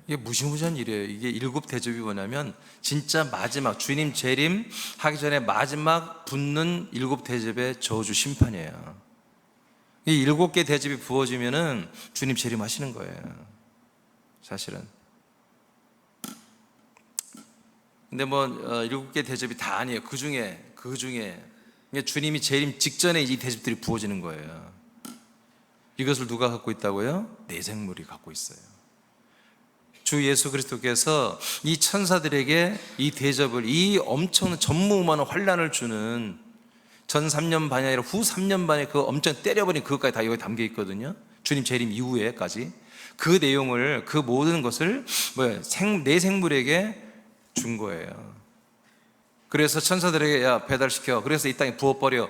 이게 무시무시한 일이에요. 이게 7 대접이 뭐냐면 진짜 마지막 주님 재림 하기 전에 마지막 붙는 7 대접의 저주 심판이에요. 이 7개 대접이 부어지면은 주님 재림하시는 거예요. 사실은. 근데 뭐 7개 대접이 다 아니에요. 그 중에 주님이 재림 직전에 이 대접들이 부어지는 거예요. 이것을 누가 갖고 있다고요? 내생물이 갖고 있어요. 주 예수 그리스도께서 이 천사들에게 이 대접을, 이 엄청난 전무후무한 환난을 주는 전 3년 반이 아니라 후 3년 반에 그 엄청 때려버린 그것까지 다 여기 담겨 있거든요. 주님 재림 이후에까지 그 내용을, 그 모든 것을 내 생물에게 준 거예요. 그래서 천사들에게 야 배달시켜, 그래서 이 땅에 부어버려,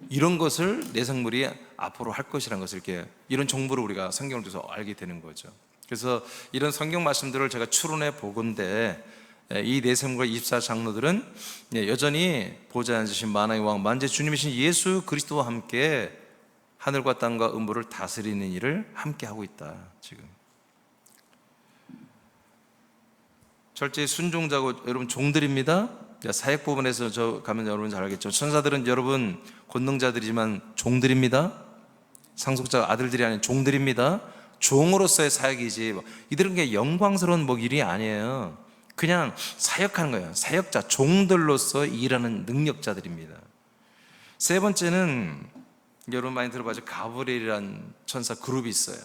이런 것을 내 생물이 앞으로 할 것이라는 것을 이렇게 이런 정보를 우리가 성경을 통해서 알게 되는 거죠. 그래서 이런 성경 말씀들을 제가 추론해 보건대 이 내생물과 24장로들은 여전히 보좌에 앉으신 만왕의 왕 만재 주님이신 예수 그리스도와 함께 하늘과 땅과 음부를 다스리는 일을 함께 하고 있다. 지금 철저히 순종자고 여러분 종들입니다. 사역 부분에서 저 가면 여러분 잘 알겠죠. 천사들은 여러분 권능자들이지만 종들입니다. 상속자 아들들이 아닌 종들입니다. 종으로서의 사역이지 이들은 게 영광스러운 일이 아니에요. 그냥 사역하는 거예요. 사역자, 종들로서 일하는 능력자들입니다. 세 번째는 여러분 많이 들어봤죠. 가브리엘이라는 천사 그룹이 있어요.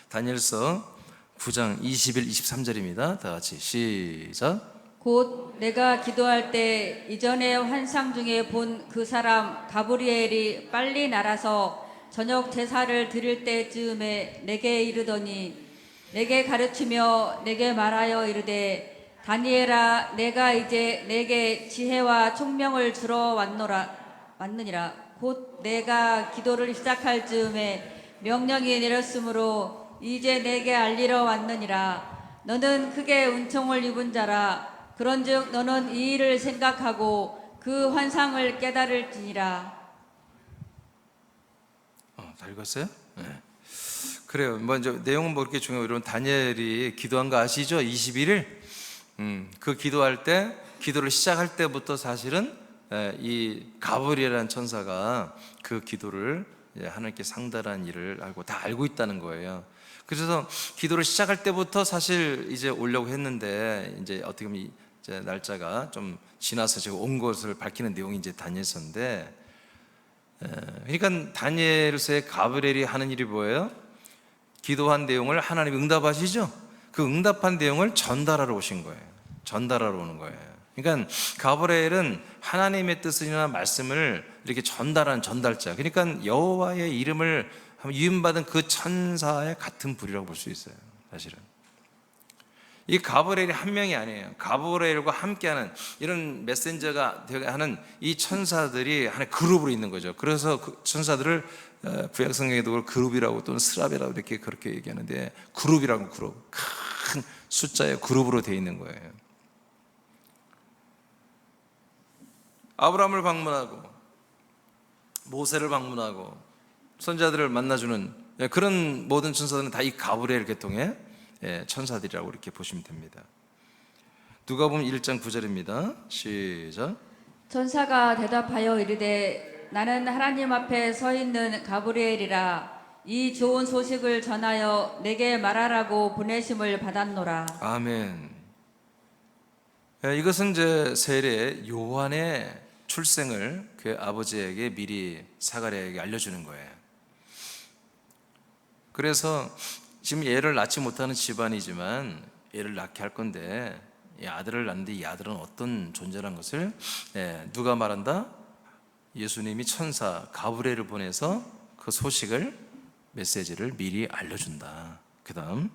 다니엘서 9장 21, 23절입니다. 다 같이 시작. 곧 내가 기도할 때 이전의 환상 중에 본 그 사람 가브리엘이 빨리 날아서 저녁 제사를 드릴 때쯤에 내게 이르더니 내게 가르치며 내게 말하여 이르되 다니엘아 내가 이제 내게 지혜와 총명을 주러 왔느니라. 곧 내가 기도를 시작할 즈음에 명령이 내렸으므로 이제 내게 알리러 왔느니라. 너는 크게 은총을 입은 자라. 그런즉 너는 이 일을 생각하고 그 환상을 깨달을지니라. 다 읽었어요? 네. 그래요. 먼저 내용은 그렇게 중요해요. 여러분 다니엘이 기도한 거 아시죠? 21일. 그 기도할 때, 기도를 시작할 때부터 사실은 이 가브리엘이라는 천사가 그 기도를 하나님께 상달한 일을 다 알고 있다는 거예요. 그래서 기도를 시작할 때부터 사실 이제 오려고 했는데 이제 어떻게 보면 이제 날짜가 좀 지나서 제가 온 것을 밝히는 내용이 이제 다니엘서인데, 그러니까 다니엘서의 가브리엘이 하는 일이 뭐예요? 기도한 내용을 하나님이 응답하시죠? 그 응답한 내용을 전달하러 오신 거예요. 전달하러 오는 거예요. 그러니까 가브리엘은 하나님의 뜻이나 말씀을 이렇게 전달하는 전달자. 그러니까 여호와의 이름을 위임받은 그 천사의 같은 부류라고 볼 수 있어요. 사실은 이 가브리엘이 한 명이 아니에요. 가브리엘과 함께하는 이런 메신저가 하는 이 천사들이 하나의 그룹으로 있는 거죠. 그래서 그 천사들을 구약 성경에도 그룹이라고 또는 스라베라고 이렇게 그렇게 얘기하는데, 그룹이라고, 그룹, 큰 숫자의 그룹으로 되어 있는 거예요. 아브라함을 방문하고 모세를 방문하고 선자들을 만나주는 그런 모든 천사들은 다 이 가브리엘 계통의 천사들이라고 이렇게 보시면 됩니다. 누가복음 1장 9절입니다. 시작. 천사가 대답하여 이르되 나는 하나님 앞에 서 있는 가브리엘이라. 이 좋은 소식을 전하여 내게 말하라고 보내심을 받았노라. 아멘. 이것은 이제 세례 요한의 출생을 그 아버지에게 미리 사가랴에게 알려주는 거예요. 그래서 지금 애를 낳지 못하는 집안이지만 애를 낳게 할 건데 이 아들을 낳는데 이 아들은 어떤 존재라는 것을 누가 말한다? 예수님이 천사 가브리엘을 보내서 그 소식을 메시지를 미리 알려준다. 그 다음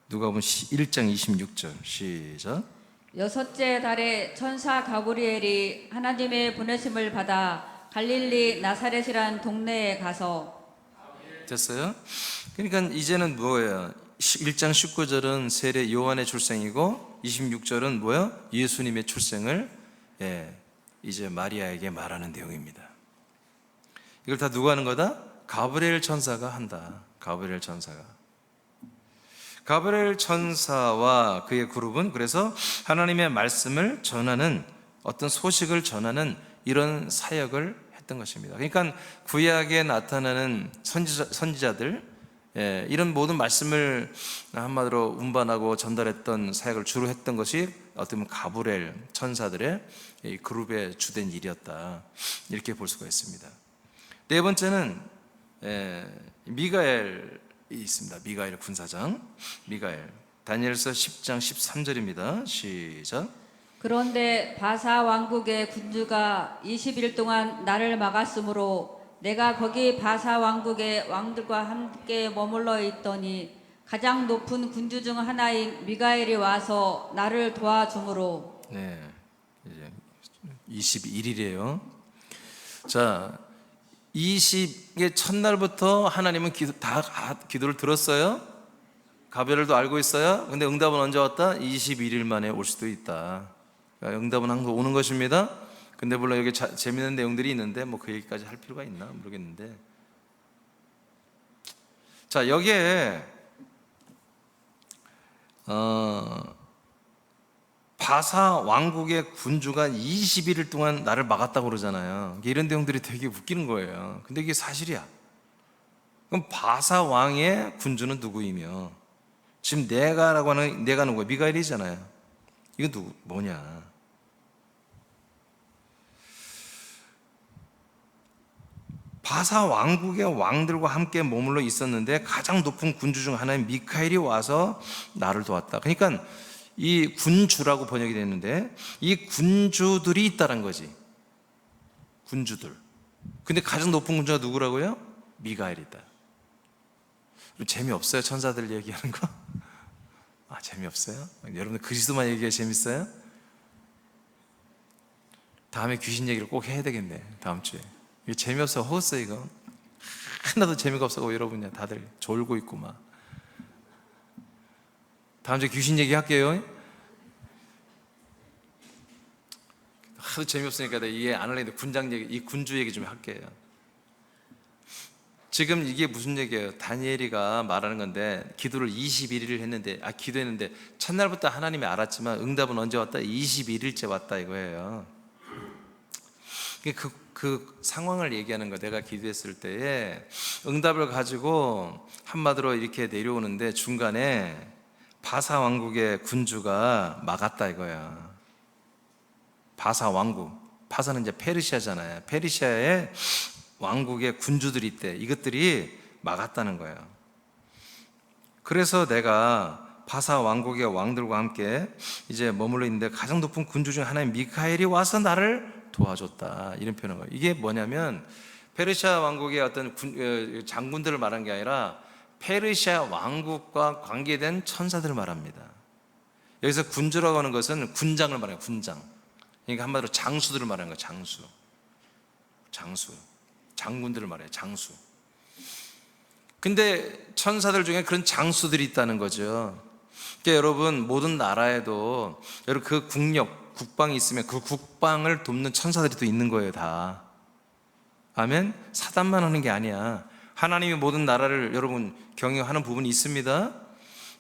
누가복음 1장 26절 시작. 여섯째 달에 천사 가브리엘이 하나님의 보내심을 받아 갈릴리 나사렛이란 동네에 가서. 됐어요? 그러니까 이제는 뭐예요? 1장 19절은 세례 요한의 출생이고 26절은 뭐예요? 예수님의 출생을 이제 마리아에게 말하는 내용입니다. 이걸 다 누가 하는 거다? 가브리엘 천사가 한다. 가브리엘 천사가. 가브리엘 천사와 그의 그룹은 그래서 하나님의 말씀을 전하는, 어떤 소식을 전하는 이런 사역을 했던 것입니다. 그러니까 구약에 나타나는 선지자들, 이런 모든 말씀을 한마디로 운반하고 전달했던 사역을 주로 했던 것이 어떻게 보면 가브리엘 천사들의 이 그룹의 주된 일이었다, 이렇게 볼 수가 있습니다. 네 번째는 미가엘이 있습니다. 미가엘 군사장. 미가엘. 다니엘서 10장 13절입니다. 시작. 그런데 바사 왕국의 군주가 20일 동안 나를 막았으므로 내가 거기 바사 왕국의 왕들과 함께 머물러 있더니 가장 높은 군주 중 하나인 미가엘이 와서 나를 도와주므로. 네, 이제 21일이에요. 자, 20의 첫날부터 하나님은 기도를 들었어요. 가브리엘도 알고 있어요. 근데 응답은 언제 왔다? 21일 만에 올 수도 있다. 그러니까 응답은 항상 오는 것입니다. 근데 물론 여기 재미있는 내용들이 있는데 뭐 그 얘기까지 할 필요가 있나 모르겠는데, 자, 여기에 바사 왕국의 군주가 21일 동안 나를 막았다고 그러잖아요. 이런 내용들이 되게 웃기는 거예요. 근데 이게 사실이야. 그럼 바사 왕의 군주는 누구이며, 지금 내가라고 하는 내가 누구야? 미가엘이잖아요. 이건 뭐냐? 바사 왕국의 왕들과 함께 머물러 있었는데 가장 높은 군주 중 하나인 미카엘이 와서 나를 도왔다. 그러니까 이 군주라고 번역이 됐는데 이 군주들이 있다는 거지. 군주들. 근데 가장 높은 군주가 누구라고요? 미가엘이다. 재미없어요? 천사들 얘기하는 거? 재미없어요? 여러분들 그리스도만 얘기가 재밌어요? 다음에 귀신 얘기를 꼭 해야 되겠네. 다음 주에. 이게 재미없어 허웠어 이거. 하나도 재미가 없어. 여러분이 다들 졸고 있고 막. 다음 주에 귀신 얘기 할게요. 하도 재미없으니까 내가 이해 안 하려는데 군장 얘기, 이 군주 얘기 좀 할게요. 지금 이게 무슨 얘기예요? 다니엘이가 말하는 건데 기도를 21일을 했는데 기도했는데 첫날부터 하나님이 알았지만 응답은 언제 왔다? 21일째 왔다 이거예요. 그 상황을 얘기하는 거. 내가 기도했을 때에 응답을 가지고 한마디로 이렇게 내려오는데 중간에 바사 왕국의 군주가 막았다 이거야. 바사 왕국. 바사는 이제 페르시아잖아요. 페르시아의 왕국의 군주들이 있대. 이것들이 막았다는 거예요. 그래서 내가 바사 왕국의 왕들과 함께 이제 머물러 있는데 가장 높은 군주 중 하나인 미카엘이 와서 나를 도와줬다. 이런 표현인 거예요. 이게 뭐냐면 페르시아 왕국의 어떤 장군들을 말한 게 아니라 페르시아 왕국과 관계된 천사들을 말합니다. 여기서 군주라고 하는 것은 군장을 말해요. 군장. 그러니까 한마디로 장수들을 말하는 거예요. 장수. 장군들을 말해요. 장수. 근데 천사들 중에 그런 장수들이 있다는 거죠. 그러니까 여러분 모든 나라에도 여러분 그 국방이 있으면 그 국방을 돕는 천사들이 또 있는 거예요. 다. 아멘. 사단만 하는 게 아니야. 하나님이 모든 나라를 여러분 경영하는 부분이 있습니다.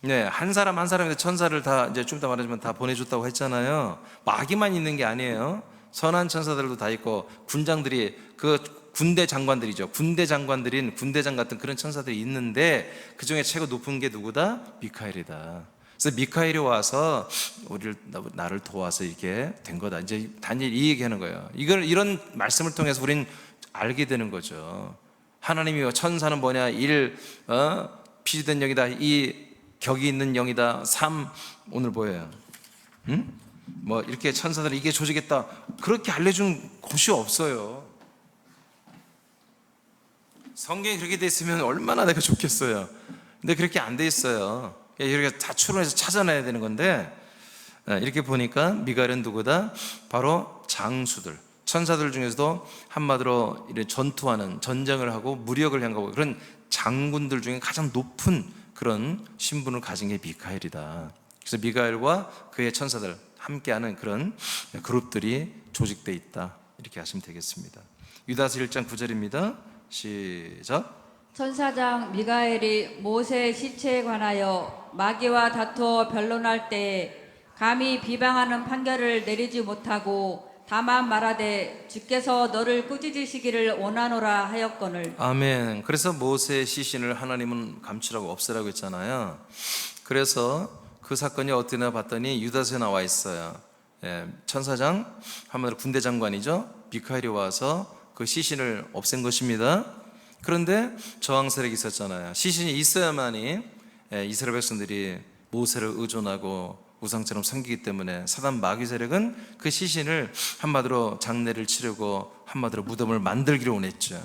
네, 한 사람 한 사람한테 천사를 다 이제 좀 이따 말하지만 다 보내줬다고 했잖아요. 마귀만 있는 게 아니에요. 선한 천사들도 다 있고 군장들이 그 군대 장관들이죠. 군대 장관들인 군대장 같은 그런 천사들이 있는데 그 중에 최고 높은 게 누구다? 미카엘이다. 그래서 미카엘이 와서 나를 도와서 이렇게 된 거다. 이제 다니엘 이 얘기하는 거예요. 이런 말씀을 통해서 우리는 알게 되는 거죠. 하나님이 천사는 뭐냐? 1 피지된 영이다. 2 격이 있는 영이다. 3 오늘 뭐예요? 뭐 이렇게 천사들 이게 조직했다 그렇게 알려준 곳이 없어요. 성경이 그렇게 돼 있으면 얼마나 내가 좋겠어요. 근데 그렇게 안 돼 있어요. 이렇게 다 추론해서 찾아내야 되는 건데, 이렇게 보니까 미가엘은 누구다? 바로 장수들, 천사들 중에서도 한마디로 이런 전투하는, 전쟁을 하고 무력을 향하고 그런 장군들 중에 가장 높은 그런 신분을 가진 게 미카엘이다. 그래서 미가엘과 그의 천사들 함께하는 그런 그룹들이 조직되어 있다, 이렇게 하시면 되겠습니다. 유다서 1장 9절입니다. 시작. 천사장 미가엘이 모세의 시체에 관하여 마귀와 다투어 변론할 때 감히 비방하는 판결을 내리지 못하고 다만 말하되 주께서 너를 꾸짖으시기를 원하노라 하였거늘. 아멘. 그래서 모세의 시신을 하나님은 감추라고 없애라고 했잖아요. 그래서 그 사건이 어떻게 봤더니 유다서에 나와 있어요. 천사장, 한마디로 군대 장관이죠. 미카엘이 와서 그 시신을 없앤 것입니다. 그런데 저항 세력이 있었잖아요. 시신이 있어야만이 이스라엘 백성들이 모세를 의존하고 우상처럼 섬기기 때문에 사단 마귀 세력은 그 시신을 한마디로 장례를 치르고 한마디로 무덤을 만들기를 원했죠.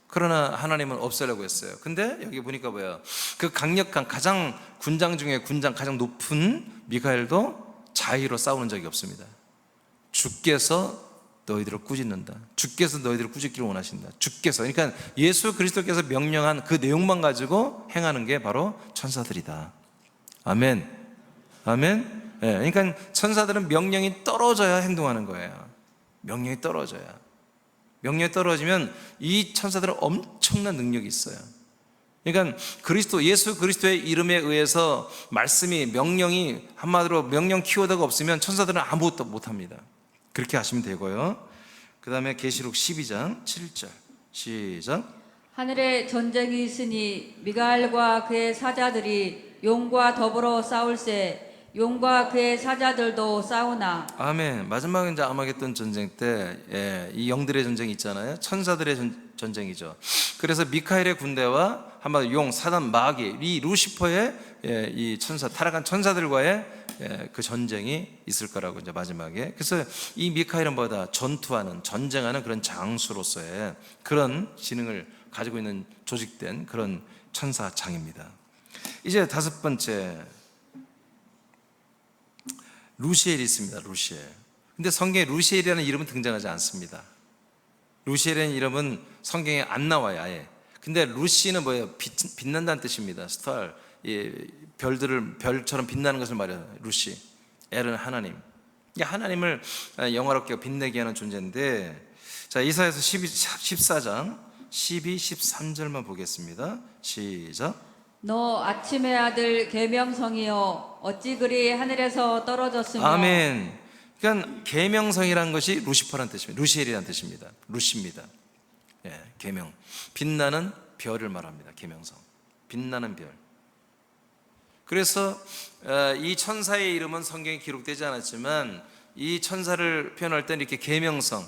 그러나 하나님은 없애려고 했어요. 근데 여기 보니까 뭐야, 그 강력한 가장 군장 중에 군장 가장 높은 미카엘도 자의로 싸우는 적이 없습니다. 주께서 너희들을 꾸짖는다. 주께서 너희들을 꾸짖기를 원하신다. 주께서, 그러니까 예수 그리스도께서 명령한 그 내용만 가지고 행하는 게 바로 천사들이다. 아멘. 아멘. 그러니까 천사들은 명령이 떨어져야 행동하는 거예요. 명령이 떨어져야. 명령이 떨어지면 이 천사들은 엄청난 능력이 있어요. 그러니까 예수 그리스도의 이름에 의해서 말씀이, 명령이 한마디로 명령 키워드가 없으면 천사들은 아무것도 못합니다. 그렇게 하시면 되고요. 그 다음에 계시록 12장 7절 시작. 하늘에 전쟁이 있으니 미가엘과 그의 사자들이 용과 더불어 싸울세 용과 그의 사자들도 싸우나. 아멘. 마지막에 이제 아마겟돈 전쟁 때, 이 영들의 전쟁이 있잖아요. 천사들의 전쟁이죠. 그래서 미카엘의 군대와 한마디로 용, 사단, 마귀, 이 루시퍼의 이 천사, 타락한 천사들과의 그 전쟁이 있을 거라고 이제 마지막에. 그래서 이 미카엘은 뭐다? 전투하는, 전쟁하는 그런 장수로서의 그런 지능을 가지고 있는 조직된 그런 천사장입니다. 이제 다섯 번째, 루시엘이 있습니다. 루시엘. 근데 성경에 루시엘이라는 이름은 등장하지 않습니다. 루시엘이라는 이름은 성경에 안 나와요, 아예. 근데 루시는 뭐예요? 빛난다는 뜻입니다. 스타, 별처럼 빛나는 것을 말해요. 루시. 엘은 하나님. 하나님을 영화롭게 빛내게 하는 존재인데, 자, 이사야서 14장 12, 13절만 보겠습니다. 시작. 너 아침의 아들 계명성이여 어찌 그리 하늘에서 떨어졌으며. 아멘. 그러니까 계명성이라는 것이 루시퍼라는 뜻입니다. 루시엘이라는 뜻입니다. 루시입니다. 계명. 빛나는 별을 말합니다. 계명성. 빛나는 별. 그래서 이 천사의 이름은 성경에 기록되지 않았지만 이 천사를 표현할 때는 이렇게 계명성,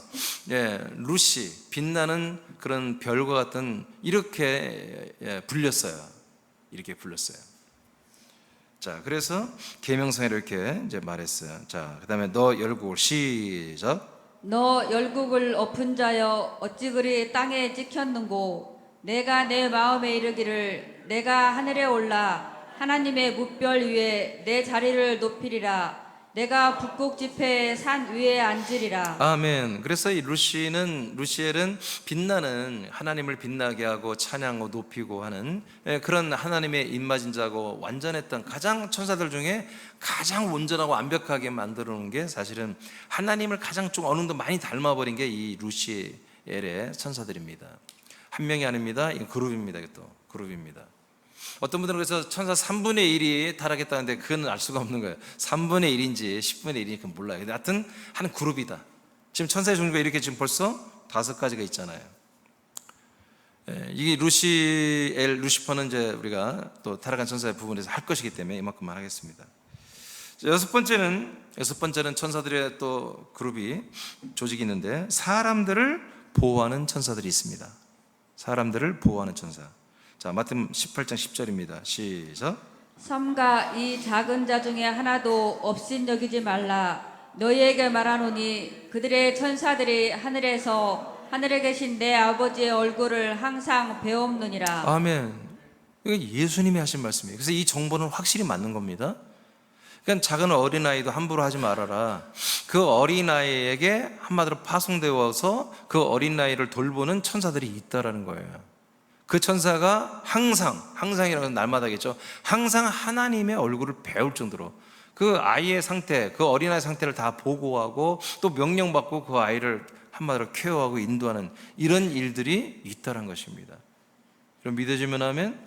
루시, 빛나는 그런 별과 같은 이렇게 불렸어요. 이렇게 불렀어요. 자, 그래서 계명성이라고 이렇게 이제 말했어요. 자, 그다음에 너 열국을 시작. 너 열국을 엎은 자여 어찌 그리 땅에 찍혔는고. 내가 내 마음에 이르기를 내가 하늘에 올라 하나님의 뭇별 위에 내 자리를 높이리라. 내가 북극 지폐의 산 위에 앉으리라. 아멘. 그래서 이 루시엘은 빛나는, 하나님을 빛나게 하고 찬양하고 높이고 하는 그런 하나님의 입맞은 자고 완전했던, 가장 천사들 중에 가장 온전하고 완벽하게 만들어 놓은 게 사실은 하나님을 가장 좀 어느 정도 많이 닮아버린 게 이 루시엘의 천사들입니다. 한 명이 아닙니다. 이건 그룹입니다. 이것도 그룹입니다. 어떤 분들은 그래서 천사 3분의 1이 타락했다는데 그건 알 수가 없는 거예요. 3분의 1인지 10분의 1인지 그건 몰라요. 근데 하여튼 한 그룹이다. 지금 천사의 종류가 이렇게 지금 벌써 5가지가 있잖아요. 이게 루시퍼는 이제 우리가 또 타락한 천사의 부분에서 할 것이기 때문에 이만큼만 하겠습니다. 여섯 번째는 천사들의 또 그룹이, 조직이 있는데 사람들을 보호하는 천사들이 있습니다. 사람들을 보호하는 천사. 자, 마태복음 18장 10절입니다. 시작. 삼가 이 작은 자 중에 하나도 업신여기지 말라. 너희에게 말하노니 그들의 천사들이 하늘에 계신 내 아버지의 얼굴을 항상 배옵느니라. 아멘. 이건 예수님이 하신 말씀이에요. 그래서 이 정보는 확실히 맞는 겁니다. 그러니까 작은 어린아이도 함부로 하지 말아라. 그 어린아이에게 한마디로 파송되어서 그 어린아이를 돌보는 천사들이 있다라는 거예요. 그 천사가 항상이라고 날마다겠죠. 항상 하나님의 얼굴을 배울 정도로 그 아이의 상태, 그 어린아이 상태를 다 보고하고 또 명령받고 그 아이를 한마디로 케어하고 인도하는 이런 일들이 있다는 것입니다. 그럼 믿어지면 하면,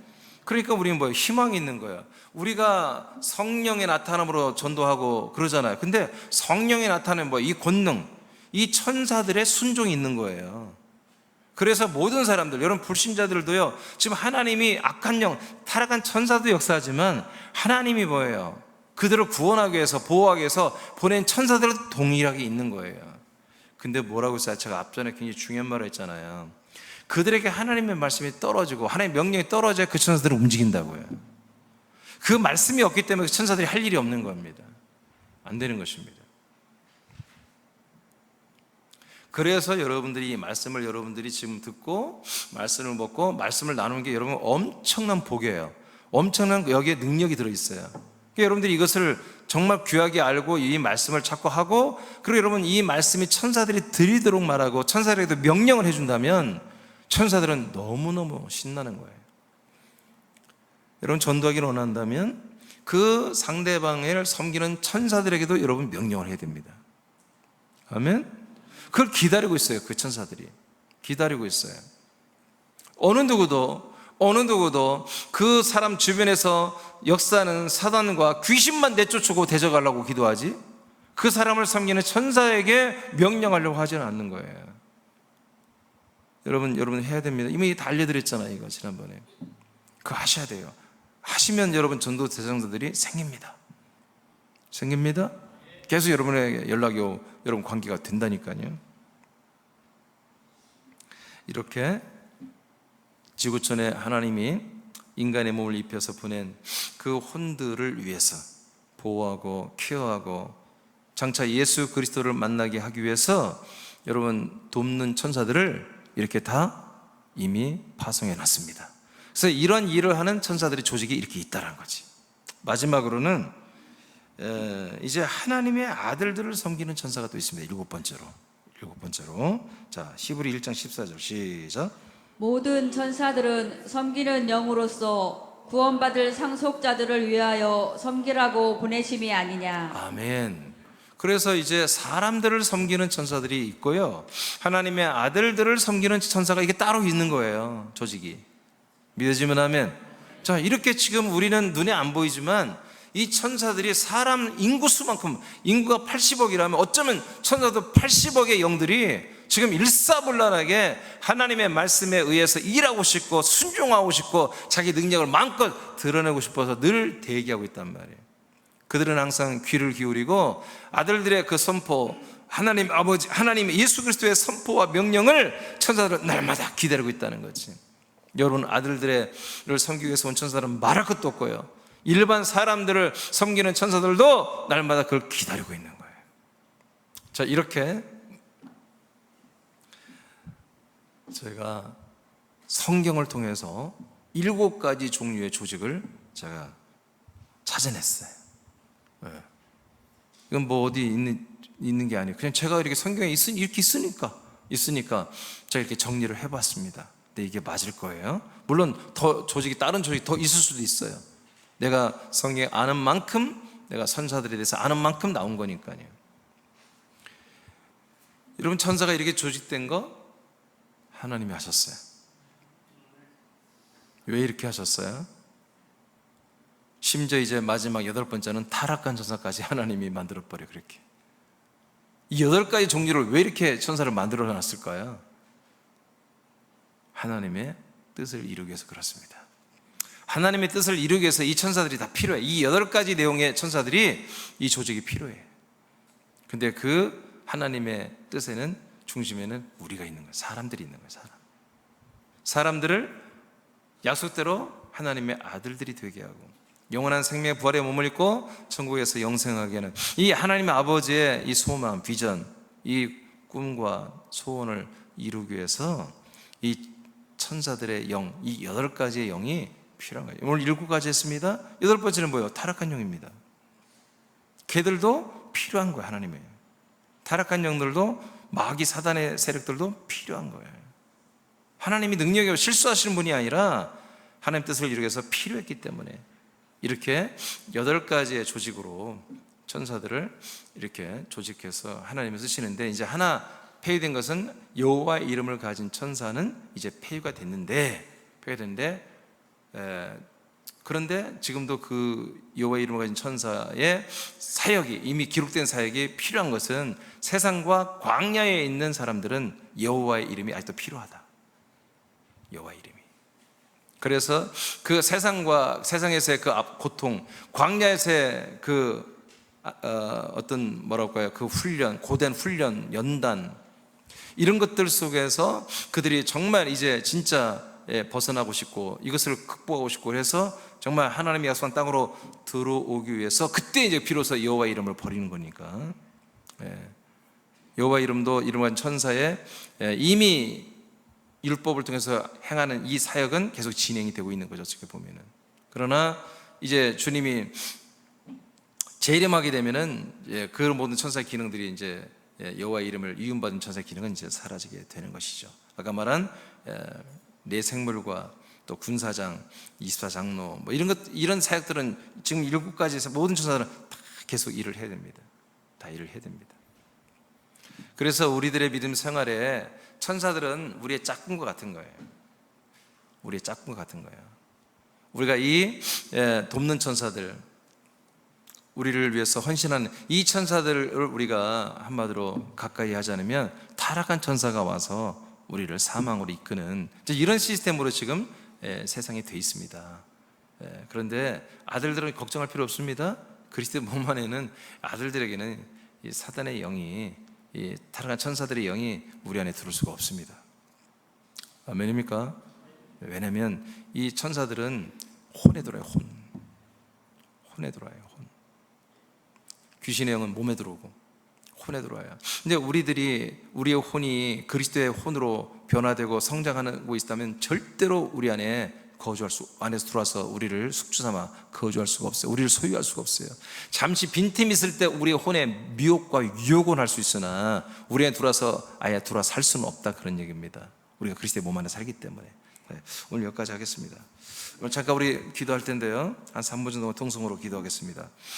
그러니까 우리는 뭐예요? 희망이 있는 거예요. 우리가 성령의 나타남으로 전도하고 그러잖아요. 근데 성령의 나타나는 이 권능, 이 천사들의 순종이 있는 거예요. 그래서 모든 사람들, 여러분 불신자들도요, 지금 하나님이 악한 영, 타락한 천사도 역사하지만 하나님이 뭐예요? 그들을 구원하기 위해서, 보호하기 위해서 보낸 천사들도 동일하게 있는 거예요. 근데 뭐라고 했어요? 제가 앞전에 굉장히 중요한 말을 했잖아요. 그들에게 하나님의 말씀이 떨어지고 하나님의 명령이 떨어져야 그 천사들은 움직인다고요. 그 말씀이 없기 때문에 그 천사들이 할 일이 없는 겁니다. 안 되는 것입니다. 그래서 여러분들이 이 말씀을 여러분들이 지금 듣고 말씀을 먹고 말씀을 나누는 게 여러분 엄청난 복이에요. 엄청난 여기에 능력이 들어있어요. 그러니까 여러분들이 이것을 정말 귀하게 알고 이 말씀을 찾고 하고, 그리고 여러분 이 말씀이 천사들이 들리도록 말하고 천사들에게도 명령을 해준다면 천사들은 너무너무 신나는 거예요. 여러분 전도하기를 원한다면 그 상대방을 섬기는 천사들에게도 여러분 명령을 해야 됩니다. 아멘. 그걸 기다리고 있어요. 그 천사들이 기다리고 있어요. 어느 누구도 그 사람 주변에서 역사하는 사단과 귀신만 내쫓고 대적하려고 기도하지, 그 사람을 섬기는 천사에게 명령하려고 하지는 않는 거예요. 여러분 해야 됩니다. 이미 다 알려드렸잖아요, 이거 지난번에. 그거 하셔야 돼요. 하시면 여러분 전도 대상자들이 생깁니다. 계속 여러분에게 연락이 오고 여러분 관계가 된다니까요. 이렇게 지구촌에 하나님이 인간의 몸을 입혀서 보낸 그 혼들을 위해서 보호하고 케어하고 장차 예수 그리스도를 만나게 하기 위해서 여러분 돕는 천사들을 이렇게 다 이미 파송해 놨습니다. 그래서 이런 일을 하는 천사들의 조직이 이렇게 있다는 거지. 마지막으로는 이제 하나님의 아들들을 섬기는 천사가 또 있습니다. 일곱 번째로. 자, 히브리 1장 14절 시작. 모든 천사들은 섬기는 영으로서 구원받을 상속자들을 위하여 섬기라고 보내심이 아니냐. 아멘. 그래서 이제 사람들을 섬기는 천사들이 있고요, 하나님의 아들들을 섬기는 천사가 이게 따로 있는 거예요. 조직이. 믿어지면 아멘. 자, 이렇게 지금 우리는 눈에 안 보이지만 이 천사들이 사람 인구수만큼, 인구가 80억이라면 어쩌면 천사도 80억의 영들이 지금 일사불란하게 하나님의 말씀에 의해서 일하고 싶고 순종하고 싶고 자기 능력을 마음껏 드러내고 싶어서 늘 대기하고 있단 말이에요. 그들은 항상 귀를 기울이고 아들들의 그 선포, 하나님 아버지, 하나님 예수 그리스도의 선포와 명령을 천사들은 날마다 기다리고 있다는 거지. 여러분 아들들을 섬기기 위해서 온 천사들은 말할 것도 없고요, 일반 사람들을 섬기는 천사들도 날마다 그걸 기다리고 있는 거예요. 자, 이렇게 저희가 성경을 통해서 7가지 종류의 조직을 제가 찾아냈어요. 이건 뭐 어디 있는 게 아니에요. 그냥 제가 이렇게 성경에 이렇게 있으니까 제가 이렇게 정리를 해봤습니다. 근데 이게 맞을 거예요. 물론 더 조직이, 다른 조직이 더 있을 수도 있어요. 내가 성경 아는 만큼, 내가 천사들에 대해서 아는 만큼 나온 거니까요. 여러분 천사가 이렇게 조직된 거 하나님이 하셨어요. 왜 이렇게 하셨어요? 심지어 이제 마지막 8번째는 타락한 천사까지 하나님이 만들어버려. 그렇게 이 8가지 종류를 왜 이렇게 천사를 만들어 놨을까요? 하나님의 뜻을 이루기 위해서 그렇습니다. 하나님의 뜻을 이루기 위해서 이 천사들이 다 필요해. 이 8가지 내용의 천사들이, 이 조직이 필요해. 근데 그 하나님의 뜻에는, 중심에는 우리가 있는 거예요. 사람들이 있는 거예요. 사람들을 약속대로 하나님의 아들들이 되게 하고 영원한 생명의 부활의 몸을 입고 천국에서 영생하게 하는 이 하나님의 아버지의 이 소망, 비전, 이 꿈과 소원을 이루기 위해서 이 천사들의 영, 이 8가지의 영이 필요한 거예요. 오늘 7가지 했습니다. 8번째는 뭐예요? 타락한 영입니다. 걔들도 필요한 거예요. 하나님의 타락한 영들도, 마귀 사단의 세력들도 필요한 거예요. 하나님이 능력이 실수하시는 분이 아니라 하나님 뜻을 이루기 위해서 필요했기 때문에 이렇게 8가지의 조직으로 천사들을 이렇게 조직해서 하나님이 쓰시는데, 이제 하나 폐위된 것은 여호와의 이름을 가진 천사는 이제 폐위가 됐는데, 그런데 지금도 그 여호와의 이름을 가진 천사의 사역이, 이미 기록된 사역이 필요한 것은 세상과 광야에 있는 사람들은 여호와의 이름이 아직도 필요하다. 여호와의 이름이. 그래서 그 세상에서의 그 고통, 광야에서의 그 어떤 뭐랄까요, 그 훈련, 고된 훈련, 연단, 이런 것들 속에서 그들이 정말 이제 진짜 벗어나고 싶고 이것을 극복하고 싶고 해서 정말 하나님의 약속한 땅으로 들어오기 위해서 그때 이제 비로소 여호와의 이름을 버리는 거니까, 여호와의 이름도 이름한 천사의 이미 율법을 통해서 행하는 이 사역은 계속 진행이 되고 있는 거죠, 어떻게 보면은. 그러나 이제 주님이 재림하게 되면은 그 모든 천사의 기능들이 이제 여호와의 이름을 이음받은 천사의 기능은 이제 사라지게 되는 것이죠. 아까 말한 내 생물과 또 군사장, 24장로 뭐 이런 사역들은 지금 7가지에서 모든 천사들은 다 계속 일을 해야 됩니다. 다 일을 해야 됩니다. 그래서 우리들의 믿음 생활에 천사들은 우리의 짝꿍과 같은 거예요. 우리의 짝꿍과 같은 거예요. 우리가 이 돕는 천사들, 우리를 위해서 헌신하는 이 천사들을 우리가 한마디로 가까이 하지 않으면 타락한 천사가 와서 우리를 사망으로 이끄는 이런 시스템으로 지금 세상이 돼 있습니다. 그런데 아들들은 걱정할 필요 없습니다. 그리스도 몸 안에는 아들들에게는 이 사단의 영이, 이 타락한 천사들의 영이 우리 안에 들어올 수가 없습니다. 아멘입니까? 왜냐하면 이 천사들은 혼에 들어와요. 혼에 들어와요. 귀신의 영은 몸에 들어오고 혼에 들어와요. 근데 우리의 혼이 그리스도의 혼으로 변화되고 성장하고 있다면 절대로 우리 안에 안에서 들어와서 우리를 숙주 삼아 거주할 수가 없어요. 우리를 소유할 수가 없어요. 잠시 빈틈이 있을 때 우리의 혼에 미혹과 유혹은 할 수 있으나 우리 안에 들어와서 아예 들어와 살 수는 없다, 그런 얘기입니다. 우리가 그리스도의 몸 안에 살기 때문에. 오늘 여기까지 하겠습니다. 오늘 잠깐 우리 기도할 텐데요, 한 3분 정도 통성으로 기도하겠습니다.